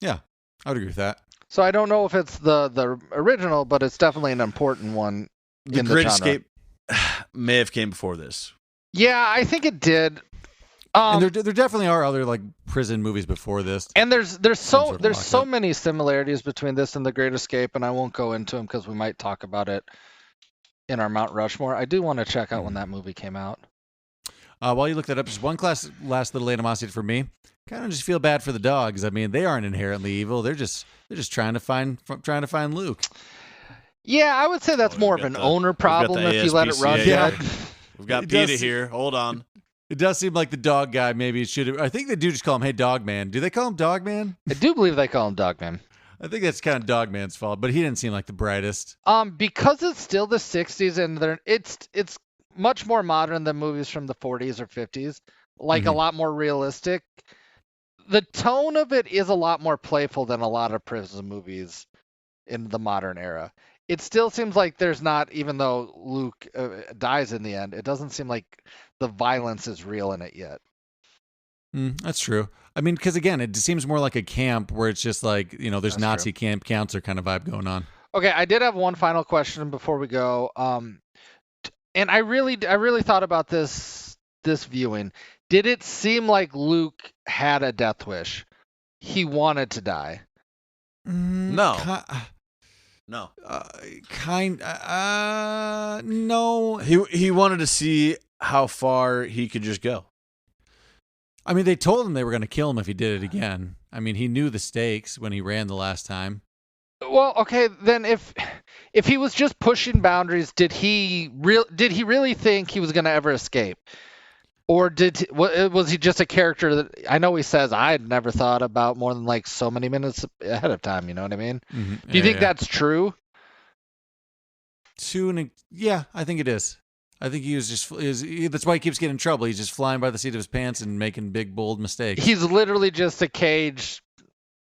Yeah, I would agree with that. So I don't know if it's the original, but it's definitely an important one in the Great genre. Escape may have came before this. Yeah, I think it did. And there definitely are other like prison movies before this. And there's so many similarities between this and The Great Escape, and I won't go into them because we might talk about it in our Mount Rushmore. I do want to check out when that movie came out. While you look that up, just one last little animosity for me. Kind of just feel bad for the dogs. I mean, they aren't inherently evil. They're just trying to find Luke. Yeah, I would say that's more of an owner problem if you let it run. Yeah, we've got PETA here. Hold on. It does seem like the dog guy maybe should have. I think they do just call him, "Hey, Dog Man." Do they call him Dog Man? I do believe they call him Dog Man. I think that's kind of Dog Man's fault, but he didn't seem like the brightest. Because it's still the 60s and it's much more modern than movies from the 40s or 50s, like a lot more realistic. The tone of it is a lot more playful than a lot of prison movies in the modern era. It still seems like there's not, even though Luke dies in the end, it doesn't seem like the violence is real in it yet. That's true. I mean, because again, it seems more like a camp where it's just like, there's that's Nazi camp counselor kind of vibe going on. Okay, I did have one final question before we go. And I really thought about this viewing. Did it seem like Luke had a death wish? He wanted to die. No. No. No. He wanted to see how far he could just go. I mean, they told him they were going to kill him if he did it again. I mean, he knew the stakes when he ran the last time. Well, okay, then if he was just pushing boundaries, did he really think he was going to ever escape? Or was he just a character that, I know he says, I had never thought about more than like so many minutes ahead of time, you know what I mean? Mm-hmm. Do you think that's true? Yeah, I think it is. I think he was that's why he keeps getting in trouble. He's just flying by the seat of his pants and making big, bold mistakes. He's literally just a caged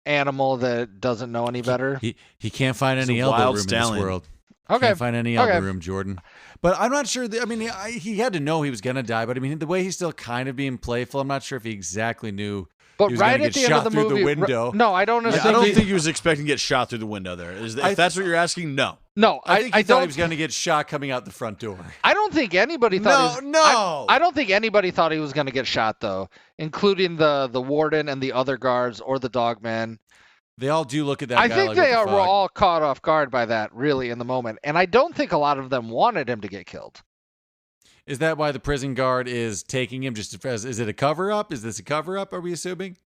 animal that doesn't know any better. He can't find any elbow room in this world. Okay. Can't find any elbow room, Jordan. But I'm not sure. I mean, he had to know he was going to die. But I mean, the way he's still kind of being playful, I'm not sure if he exactly knew. But he was right get at the end shot of the through movie, the window. No, I don't understand. I don't think he was expecting to get shot through the window there. If that's what you're asking, no. No, I think he thought he was going to get shot coming out the front door. I don't think anybody thought. No. I don't think anybody thought he was going to get shot, though, including the warden and the other guards or the dogman. They all do look at that guy. I think like, they were all caught off guard by that, really, in the moment. And I don't think a lot of them wanted him to get killed. Is that why the prison guard is taking him? Is it a cover-up? Is this a cover-up, are we assuming?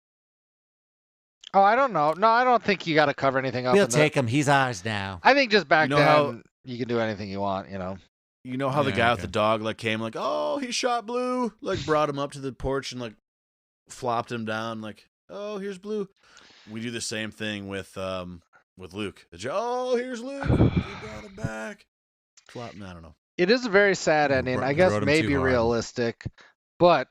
Oh, I don't know. No, I don't think you got to cover anything up. We'll take him. He's ours now. I think just back then, you can do anything you want, You know how the guy with the dog came oh, he shot Blue, brought him up to the porch and flopped him down oh, here's Blue. We do the same thing with Luke. Oh, here's Luke. We brought him back. I don't know. It is a very sad ending. I guess maybe realistic, but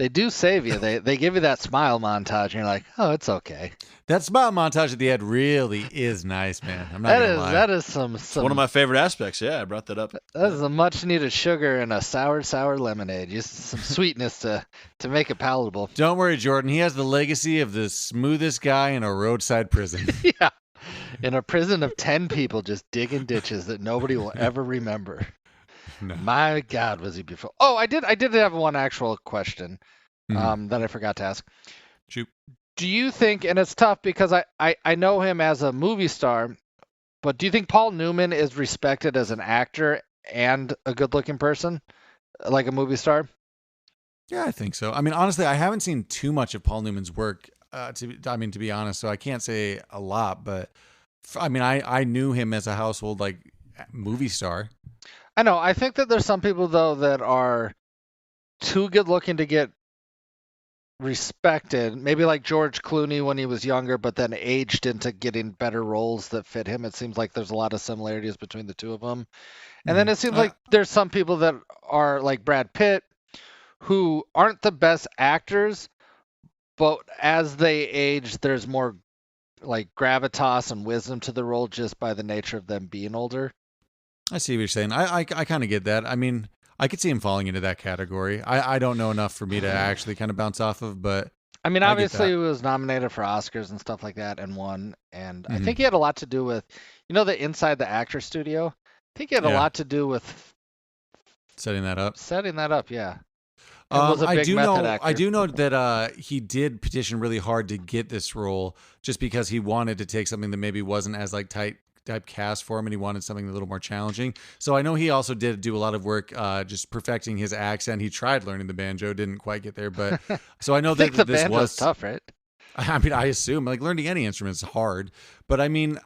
They do save you. They give you that smile montage, and you're like, oh, it's okay. That smile montage at the end really is nice, man. I'm not gonna lie. That is some one of my favorite aspects. Yeah, I brought that up. That is a much needed sugar in a sour lemonade. Just some sweetness to make it palatable. Don't worry, Jordan. He has the legacy of the smoothest guy in a roadside prison. Yeah. In a prison of 10 people just digging ditches that nobody will ever remember. No. My God, was he beautiful. Oh, I did have one actual question that I forgot to ask. Shoot. Do you think, and it's tough because I know him as a movie star, but do you think Paul Newman is respected as an actor and a good-looking person, like a movie star? Yeah, I think so. I mean, honestly, I haven't seen too much of Paul Newman's work, to be honest, so I can't say a lot, but I mean, I knew him as a household, like, movie star. I know. I think that there's some people, though, that are too good-looking to get respected, maybe like George Clooney when he was younger, but then aged into getting better roles that fit him. It seems like there's a lot of similarities between the two of them. And then it seems like there's some people that are like Brad Pitt who aren't the best actors, but as they age, there's more like gravitas and wisdom to the role just by the nature of them being older. I see what you're saying. I kind of get that. I mean, I could see him falling into that category. I don't know enough for me to actually kind of bounce off of, but I mean, obviously he was nominated for Oscars and stuff like that and won. And I think he had a lot to do with, the Inside the Actor Studio. I think he had a lot to do with setting that up. Yeah. I do know that he did petition really hard to get this role just because he wanted to take something that maybe wasn't as like type cast for him, and he wanted something a little more challenging. So I know he also did do a lot of work just perfecting his accent. He tried learning the banjo, didn't quite get there, but so I know that the this was tough, right? I mean, I assume like learning any instrument is hard, but I mean,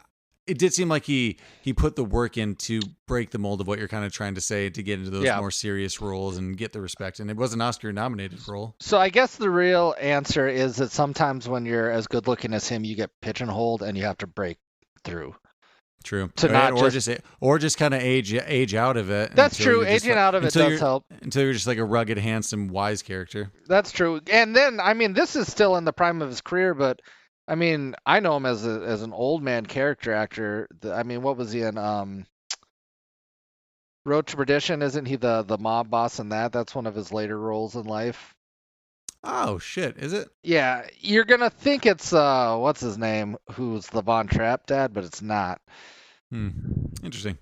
it did seem like he put the work in to break the mold of what you're kind of trying to say to get into those more serious roles and get the respect. And it was an Oscar nominated role. So I guess the real answer is that sometimes when you're as good looking as him, you get pigeonholed and you have to break through. True. Or just kind of age out of it. That's true. Aging out of it does help. Until you're just like a rugged, handsome, wise character. That's true. And then, I mean, this is still in the prime of his career, but I mean, I know him as an old man character actor. I mean, what was he in? Road to Perdition, isn't he the mob boss in that? That's one of his later roles in life. Oh shit, is it? Yeah, you're gonna think it's what's his name, who's the Von Trapp dad, but it's not. Interesting.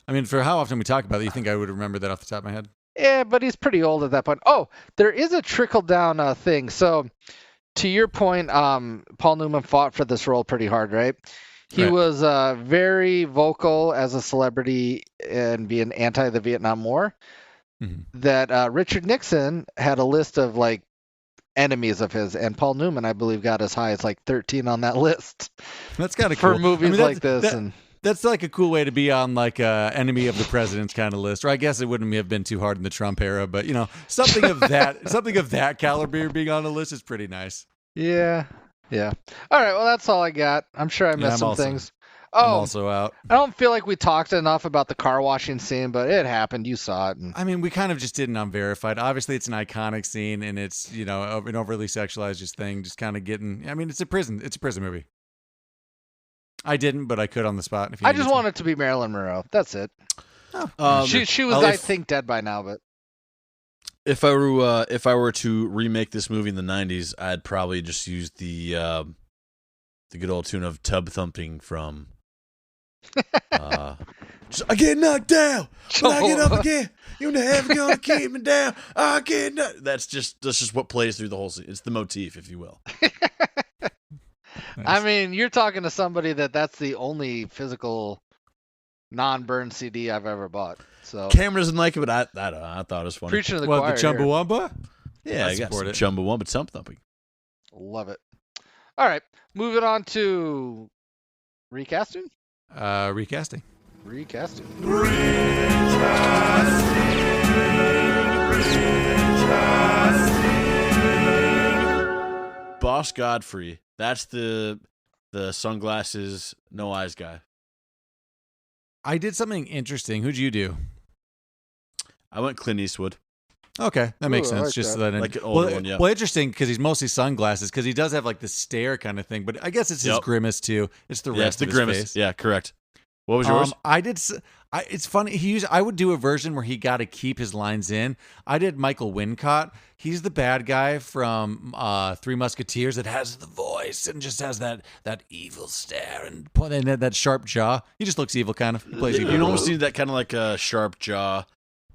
I mean, for how often we talk about it, you think I would remember that off the top of my head? Yeah, but he's pretty old at that point. Oh, there is a trickle down thing. So, to your point, Paul Newman fought for this role pretty hard, right? He was very vocal as a celebrity and being anti the Vietnam War. That Richard Nixon had a list of like enemies of his, and Paul Newman, I believe, got as high as like 13 on that list. That's kind of cool for movies like this. That's like a cool way to be on like a enemy of the president's kind of list. Or I guess it wouldn't have been too hard in the Trump era, but something of that caliber being on a list is pretty nice. Yeah. All right. Well, that's all I got. I'm sure I missed some things. I'm also out. I don't feel like we talked enough about the car washing scene, but it happened. You saw it. I mean, we kind of just did an unverified. Obviously, it's an iconic scene, and it's an overly sexualized just thing. Just kind of getting. I mean, it's a prison movie. I didn't, but I could on the spot. If you I just want it to be Marilyn Monroe. That's it. She was, I think, dead by now. But if I were to remake this movie in the '90s, I'd probably just use the good old tune of "Tub Thumping" from. I get knocked down, but I get up again. You're never gonna keep me down. I get knocked. That's just what plays through the whole scene. It's the motif, if you will. Nice. I mean, you're talking to somebody that's the only physical non-burn CD I've ever bought. So Cameron doesn't like it, but I thought it was funny. Preaching to the choir. The Chumbawamba? Yeah, I got some Chumbawamba Tump Thumping. Love it. All right, moving on to recasting. Recasting. Boss Godfrey. That's the sunglasses, no eyes guy. I did something interesting. Who'd you do? I went Clint Eastwood. Okay, that makes sense. like Just that. so that Like an older one, yeah. Well, interesting because he's mostly sunglasses because he does have like the stare kind of thing, but I guess it's his grimace too. It's the rest the of grimace. his face. Yeah, correct. What was yours? It's funny. I would do a version where he got to keep his lines in. I did Michael Wincott. He's the bad guy from Three Musketeers that has the voice and just has that evil stare and that sharp jaw. He just looks evil, kind of. He plays evil. You almost need that kind of like a sharp jaw.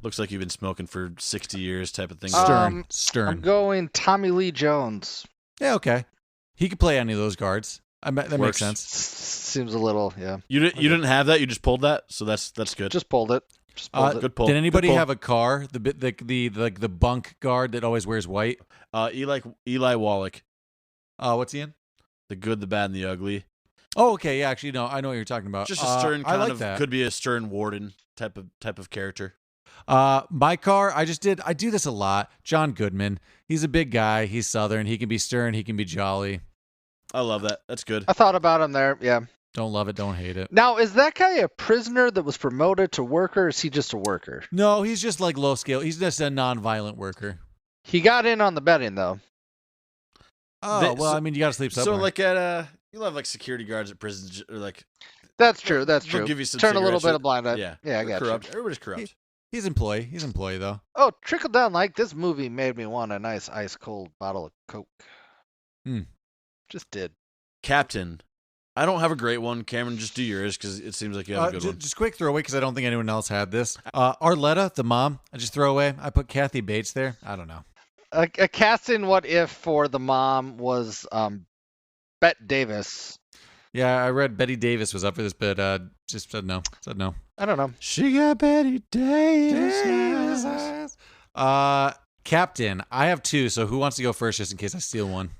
Looks like you've been smoking for 60 years type of thing. Stern. I'm going Tommy Lee Jones. Yeah, okay. He could play any of those guards. That makes sense. Seems a little, yeah. You didn't have that. You just pulled that, so that's good. Just pulled it. Good pull. Did anybody have a car? The bunk guard that always wears white. Eli Wallach. What's he in? The Good, the Bad, and the Ugly. Oh, okay. Yeah, actually, no, I know what you're talking about. Just a stern I like of that. could be a stern warden type of character. My car, I do this a lot. John Goodman. He's a big guy. He's Southern. He can be stern. He can be jolly. I love that. That's good. I thought about him there, yeah. Don't love it. Don't hate it. Now, is that guy a prisoner that was promoted to worker, or is he just a worker? No, he's just like low scale. He's just a non-violent worker. He got in on the betting, though. Oh, well, I mean, you got to sleep somewhere. So, like, you'll have, like, security guards at prisons, or, like... That's true, that's they'll true. Give you some Turn a little cigarettes, bit of blind eye. Yeah, I got corrupt. you. Everybody's corrupt. He's employee, though. Oh, trickle down, like, this movie made me want a nice ice-cold bottle of Coke. Just did. Captain. I don't have a great one. Cameron, just do yours, because it seems like you have a good one. Just quick throwaway, because I don't think anyone else had this. Arletta, the mom, I just throw away. I put Kathy Bates there. I don't know. A casting what if for the mom was Bette Davis. Yeah, I read Betty Davis was up for this, but just said no. I don't know. She got Betty Davis. Captain, I have two, so who wants to go first just in case I steal one?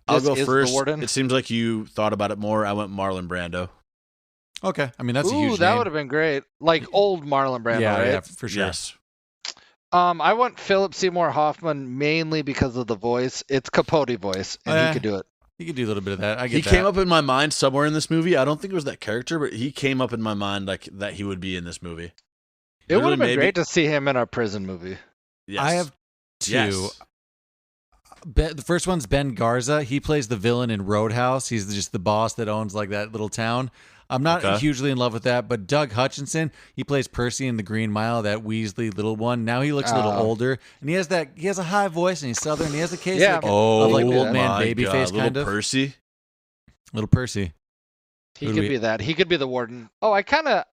I'll go first. It seems like you thought about it more. I went Marlon Brando. Okay. I mean, that's a huge name. That would have been great. Like old Marlon Brando, right? Yeah, for sure. Yes. I went Philip Seymour Hoffman mainly because of the voice. It's Capote voice, and he could do it. He could do a little bit of that. I get He that. came up in my mind somewhere in this movie. I don't think it was that character, but he came up in my mind like that he would be in this movie. It would have been great to see him in a prison movie. Yes. I have two. Yes. The first one's Ben Garza. He plays the villain in Roadhouse. He's just the boss that owns like that little town. I'm not hugely in love with that, but Doug Hutchinson, he plays Percy in The Green Mile, that Weasley little one. Now he looks a little older, and he has a high voice, and he's Southern. He has a case of like old man baby face kind of. Little Percy. He could be that. He could be the warden. Oh,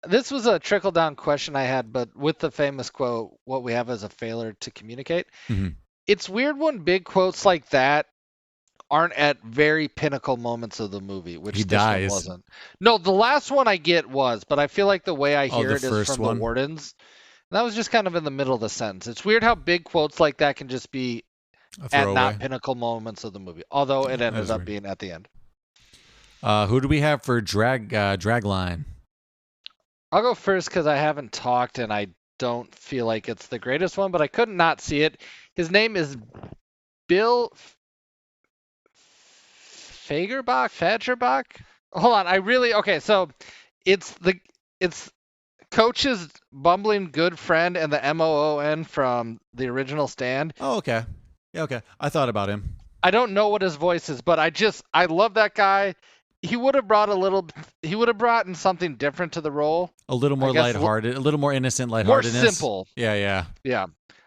this was a trickle down question I had, but with the famous quote, "What we have is a failure to communicate." Mm-hmm. It's weird when big quotes like that aren't at very pinnacle moments of the movie, which he this dies. one wasn't. No, the last one I get was, but I feel like the way I hear it is from the wardens. That was just kind of in the middle of the sentence. It's weird how big quotes like that can just be at not pinnacle moments of the movie, although it ended up being at the end. Who do we have for dragline? I'll go first because I haven't talked and I don't feel like it's the greatest one, but I could not see it. His name is Bill Fagerbach. Hold on, so it's Coach's bumbling good friend and the MOON from the original Stand. Oh, okay. Yeah, okay. I thought about him. I don't know what his voice is, but I love that guy. He would have brought in something different to the role. A little more lighthearted, a little more innocent lightheartedness. More simple. Yeah.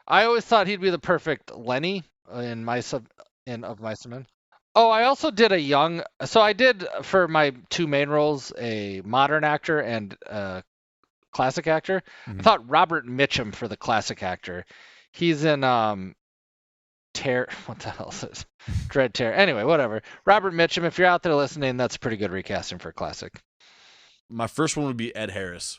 I always thought he'd be the perfect Lenny in Of Mice and Men. Oh, I also did I did for my two main roles, a modern actor and a classic actor. Mm-hmm. I thought Robert Mitchum for the classic actor. He's in what the hell is this? Dread Terror. Anyway, whatever. Robert Mitchum, if you're out there listening, that's a pretty good recasting for classic. My first one would be Ed Harris.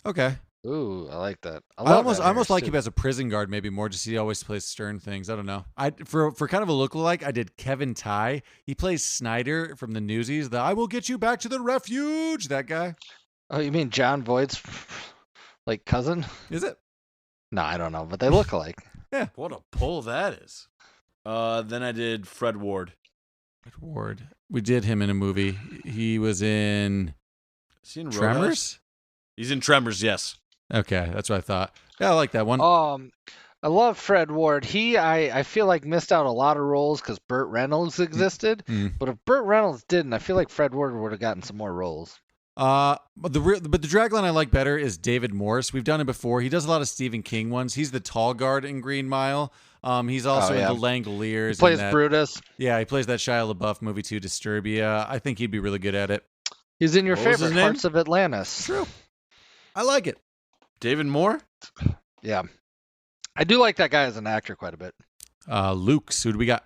Okay. Ooh, I like that. I almost like him as a prison guard, maybe more, just he always plays stern things. I don't know. For kind of a lookalike, I did Kevin Tighe. He plays Snyder from the Newsies. The "I will get you back to the refuge." That guy. Oh, you mean John Voight's like cousin? Is it? No, I don't know, but they look alike. Yeah. What a pull that is. Then I did Fred Ward. We did him in a movie. He was in. Is he in Tremors? Roadhouse? He's in Tremors, yes. Okay, that's what I thought. Yeah, I like that one. I love Fred Ward. I feel like missed out a lot of roles because Burt Reynolds existed. But if Burt Reynolds didn't, I feel like Fred Ward would have gotten some more roles. But the Dragline I like better is David Morse. We've done it before. He does a lot of Stephen King ones. He's the tall guard in Green Mile. He's also in The Langoliers. He plays Brutus. Yeah, he plays that Shia LaBeouf movie too, Disturbia. I think he'd be really good at it. He's in your favorite parts of Atlantis. True. I like it. David Moore? Yeah. I do like that guy as an actor quite a bit. Luke's, who do we got?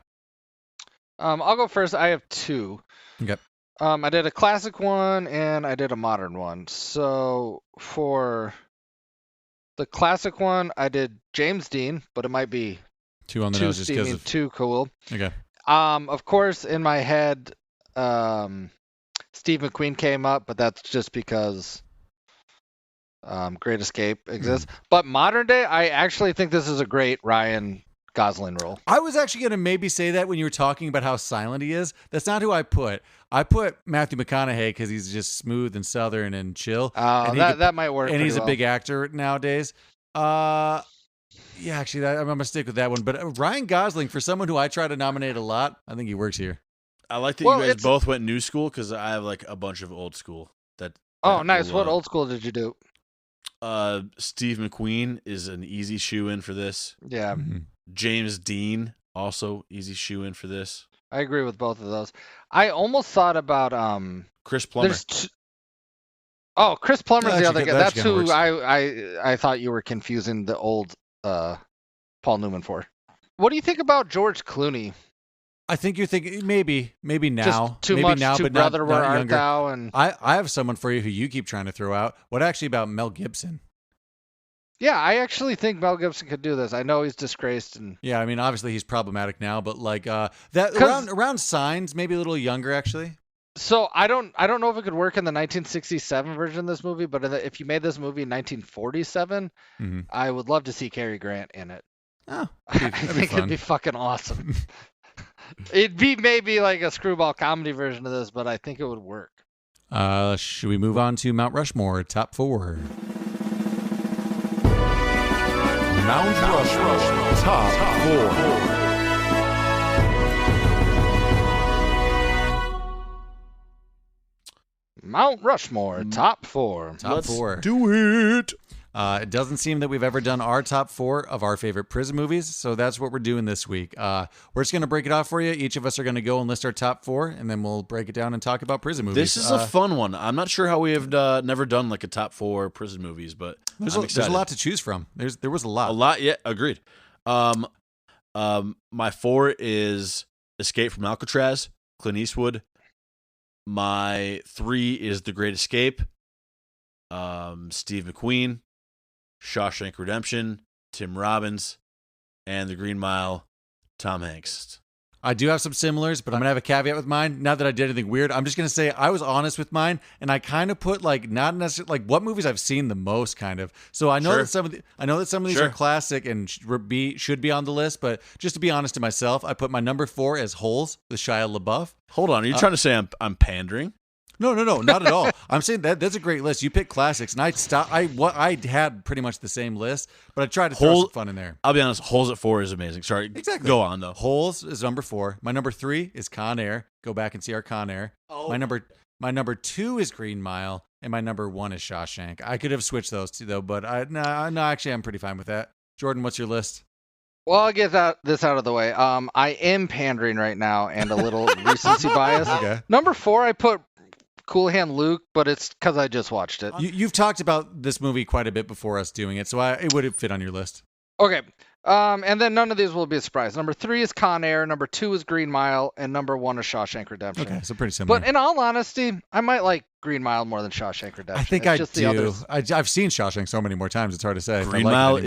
I'll go first. I have 2. Okay. I did a classic one and I did a modern one. So for the classic one, I did James Dean, but it might be 2 on the nose just because of... too cool. Okay. Of course, in my head, Steve McQueen came up, but that's just because Great Escape exists. But modern day, I actually think this is a great Ryan Gosling role. I was actually going to maybe say that when you were talking about how silent he is. That's not who I put. I put Matthew McConaughey because he's just smooth and southern and chill. That might work. And he's a big actor nowadays. Yeah, actually, I'm going to stick with that one. But Ryan Gosling, for someone who I try to nominate a lot, I think he works here. I like that you guys both went new school because I have like a bunch of old school. Oh, nice. What old school did you do? Steve McQueen is an easy shoe-in for this. Yeah. Mm-hmm. James Dean, also easy shoe-in for this. I agree with both of those. I almost thought about Chris Plummer. Chris Plummer's the other guy. That's who works. I thought you were confusing the old Paul Newman for. What do you think about George Clooney? I think you're thinking maybe now. Just too maybe much now, too but brother not where art younger. thou, and I have someone for you who you keep trying to throw out. What actually about Mel Gibson? yeah, I actually think Mel Gibson could do this. I know he's disgraced and Yeah, I mean obviously he's problematic now, but like that around Signs, maybe a little younger actually. so I don't know if it could work in the 1967 version of this movie, but if you made this movie in 1947, I would love to see Cary Grant in it. Oh, I think it'd be fucking awesome. It'd be maybe like a screwball comedy version of this, but I think it would work. Should we move on to Mount Rushmore, top 4? Mount Rushmore, top 4. Mount Rushmore, top 4. Top 4. Do it. It doesn't seem that we've ever done our top 4 of our favorite prison movies, so that's what we're doing this week. We're just going to break it off for you. Each of us are going to go and list our top 4, and then we'll break it down and talk about prison movies. This is a fun one. I'm not sure how we have never done like a top 4 prison movies, but there's a lot to choose from. There was a lot. A lot, yeah, agreed. My 4 is Escape from Alcatraz, Clint Eastwood. My 3 is The Great Escape, Steve McQueen. Shawshank Redemption, Tim Robbins, and The Green Mile, Tom Hanks. I do have some similars, but I'm going to have a caveat with mine. Not that I did anything weird. I'm just going to say I was honest with mine, and I kind of put like not necessarily like what movies I've seen the most, kind of. So I know that some of these are classic and should be on the list, but just to be honest to myself, I put my number 4 as Holes with Shia LaBeouf. Hold on, are you trying to say I'm pandering? No, not at all. I'm saying that's a great list. You pick classics, and I had pretty much the same list, but I tried to throw some fun in there. I'll be honest, Holes at 4 is amazing. Sorry, exactly. Go on though. Holes is number 4. My number 3 is Con Air. Go back and see our Con Air. Oh. My number 2 is Green Mile, and my number 1 is Shawshank. I could have switched those two though, but actually, I'm pretty fine with that. Jordan, what's your list? Well, I'll get this out of the way. I am pandering right now and a little recency bias. Okay. Number 4, I put Cool Hand Luke, but it's because I just watched it. You've talked about this movie quite a bit before us doing it, so it would fit on your list. Okay. And then none of these will be a surprise. Number 3 is Con Air, number 2 is Green Mile, and number 1 is Shawshank Redemption. Okay, so pretty similar. But in all honesty, I might like Green Mile more than Shawshank Redemption. I think I do. I've seen Shawshank so many more times, it's hard to say. Green Mile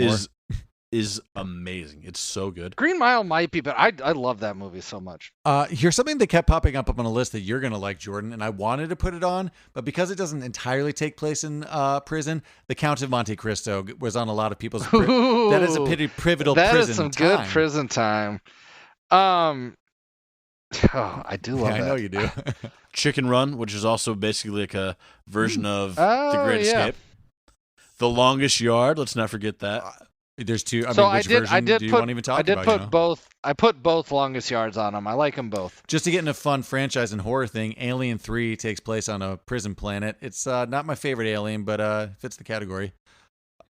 is amazing. It's so good. Green Mile might be, but I love that movie so much. Here's something that kept popping up on a list that you're going to like, Jordan, and I wanted to put it on, but because it doesn't entirely take place in prison, The Count of Monte Cristo was on a lot of people's... that is a pivotal prison time. That is some good prison time. I do love that. I know you do. Chicken Run, which is also basically like a version of The Great Escape. The Longest Yard, let's not forget that. There's two. So which version do you want to even talk about? Both. I put both longest yards on them. I like them both. Just to get in a fun franchise and horror thing, Alien 3 takes place on a prison planet. It's not my favorite Alien, but fits the category.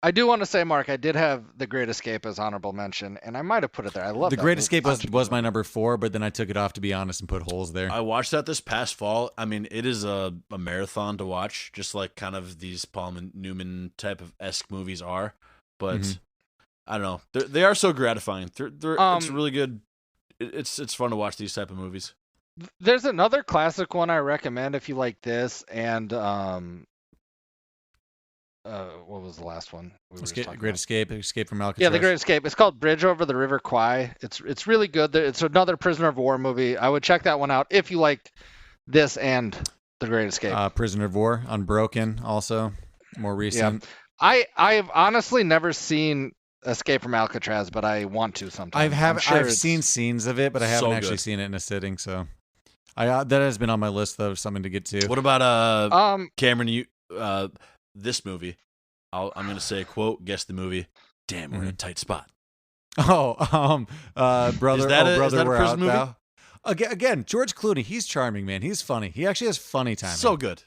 I do want to say, Mark, I did have The Great Escape as honorable mention, and I might have put it there. I love The Great Escape was my number 4, but then I took it off, to be honest, and put holes there. I watched that this past fall. I mean, it is a marathon to watch, just like kind of these Paul Newman type of esque movies are. But I don't know. They are so gratifying. It's really good. It's fun to watch these type of movies. There's another classic one I recommend if you like this, and what was the last one? Great Escape from Alcatraz. Yeah, The Great Escape. It's called Bridge Over the River Kwai. It's really good. It's another prisoner of war movie. I would check that one out if you like this and The Great Escape. Prisoner of War, Unbroken, also more recent. Yeah. I've honestly never seen Escape from Alcatraz, but I want to sometime. I've seen scenes of it, but I haven't actually seen it in a sitting. So that has been on my list though, something to get to. What about Cameron? This movie, I'm going to say a quote, guess the movie. Damn, we're in a tight spot. Brother, is that a we're prison out movie? now. Again, George Clooney, he's charming, man. He's funny. He actually has funny timing. So good.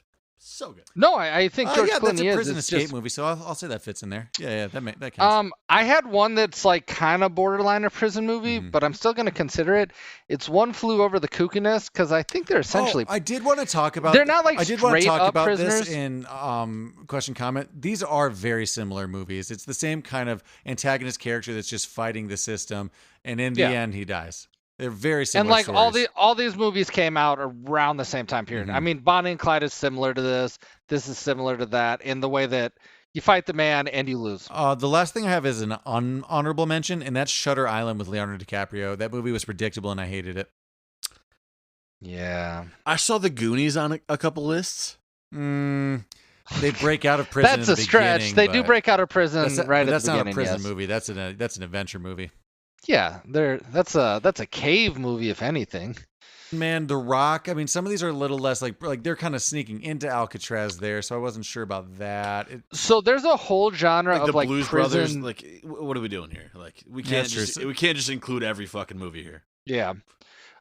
No, I think George Clooney that's a prison is escape movie, so I'll say that fits in there. Yeah, that counts. I had one that's like kind of borderline a prison movie, but I'm still going to consider it. It's One Flew Over the Cuckoo Nest because I think they're essentially. I did want to talk about. They're not like I did want to talk about prisoners. this in question comment. These are very similar movies. It's the same kind of antagonist character that's just fighting the system, and in the end, he dies. They're very similar. And like stories. all these movies came out around the same time period. I mean, Bonnie and Clyde is similar to this. This is similar to that in the way that you fight the man and you lose. The last thing I have is an honorable mention, and that's Shutter Island with Leonardo DiCaprio. That movie was predictable, and I hated it. Yeah. I saw The Goonies on a couple lists. They break out of prison. That's a stretch. They do break out of prison right at the beginning. That's not a prison movie. That's an adventure movie. Yeah, that's a cave movie, if anything. Man, The Rock. I mean, some of these are a little less like they're kind of sneaking into Alcatraz there, so I wasn't sure about that. So there's a whole genre of the Blues prison... Brothers. Like, what are we doing here? Like, we can't just include every fucking movie here. Yeah.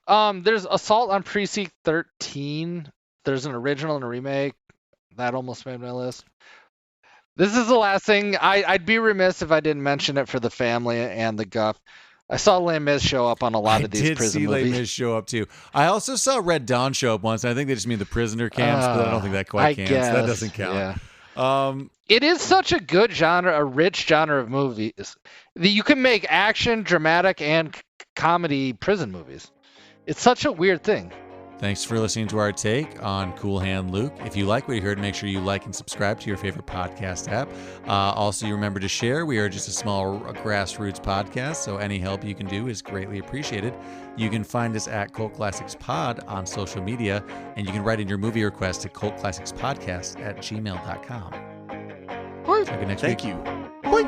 There's Assault on Precinct 13. There's an original and a remake. That almost made my list. This is the last thing. I'd be remiss if I didn't mention it for the family and the guff. I saw Les Mis show up on a lot of these prison movies. I did see Les Mis show up too. I also saw Red Dawn show up once, and I think they just mean the prisoner camps, but I don't think that quite counts. That doesn't count. Yeah. It is such a good genre, a rich genre of movies. You can make action, dramatic, and comedy prison movies. It's such a weird thing. Thanks for listening to our take on Cool Hand Luke. If you like what you heard, make sure you like and subscribe to your favorite podcast app. Also, you remember to share. We are just a small grassroots podcast, so any help you can do is greatly appreciated. You can find us at Cult Classics Pod on social media, and you can write in your movie request to cultclassicspodcast@gmail.com. Boy. Talk to you next Thank week. you. Boy.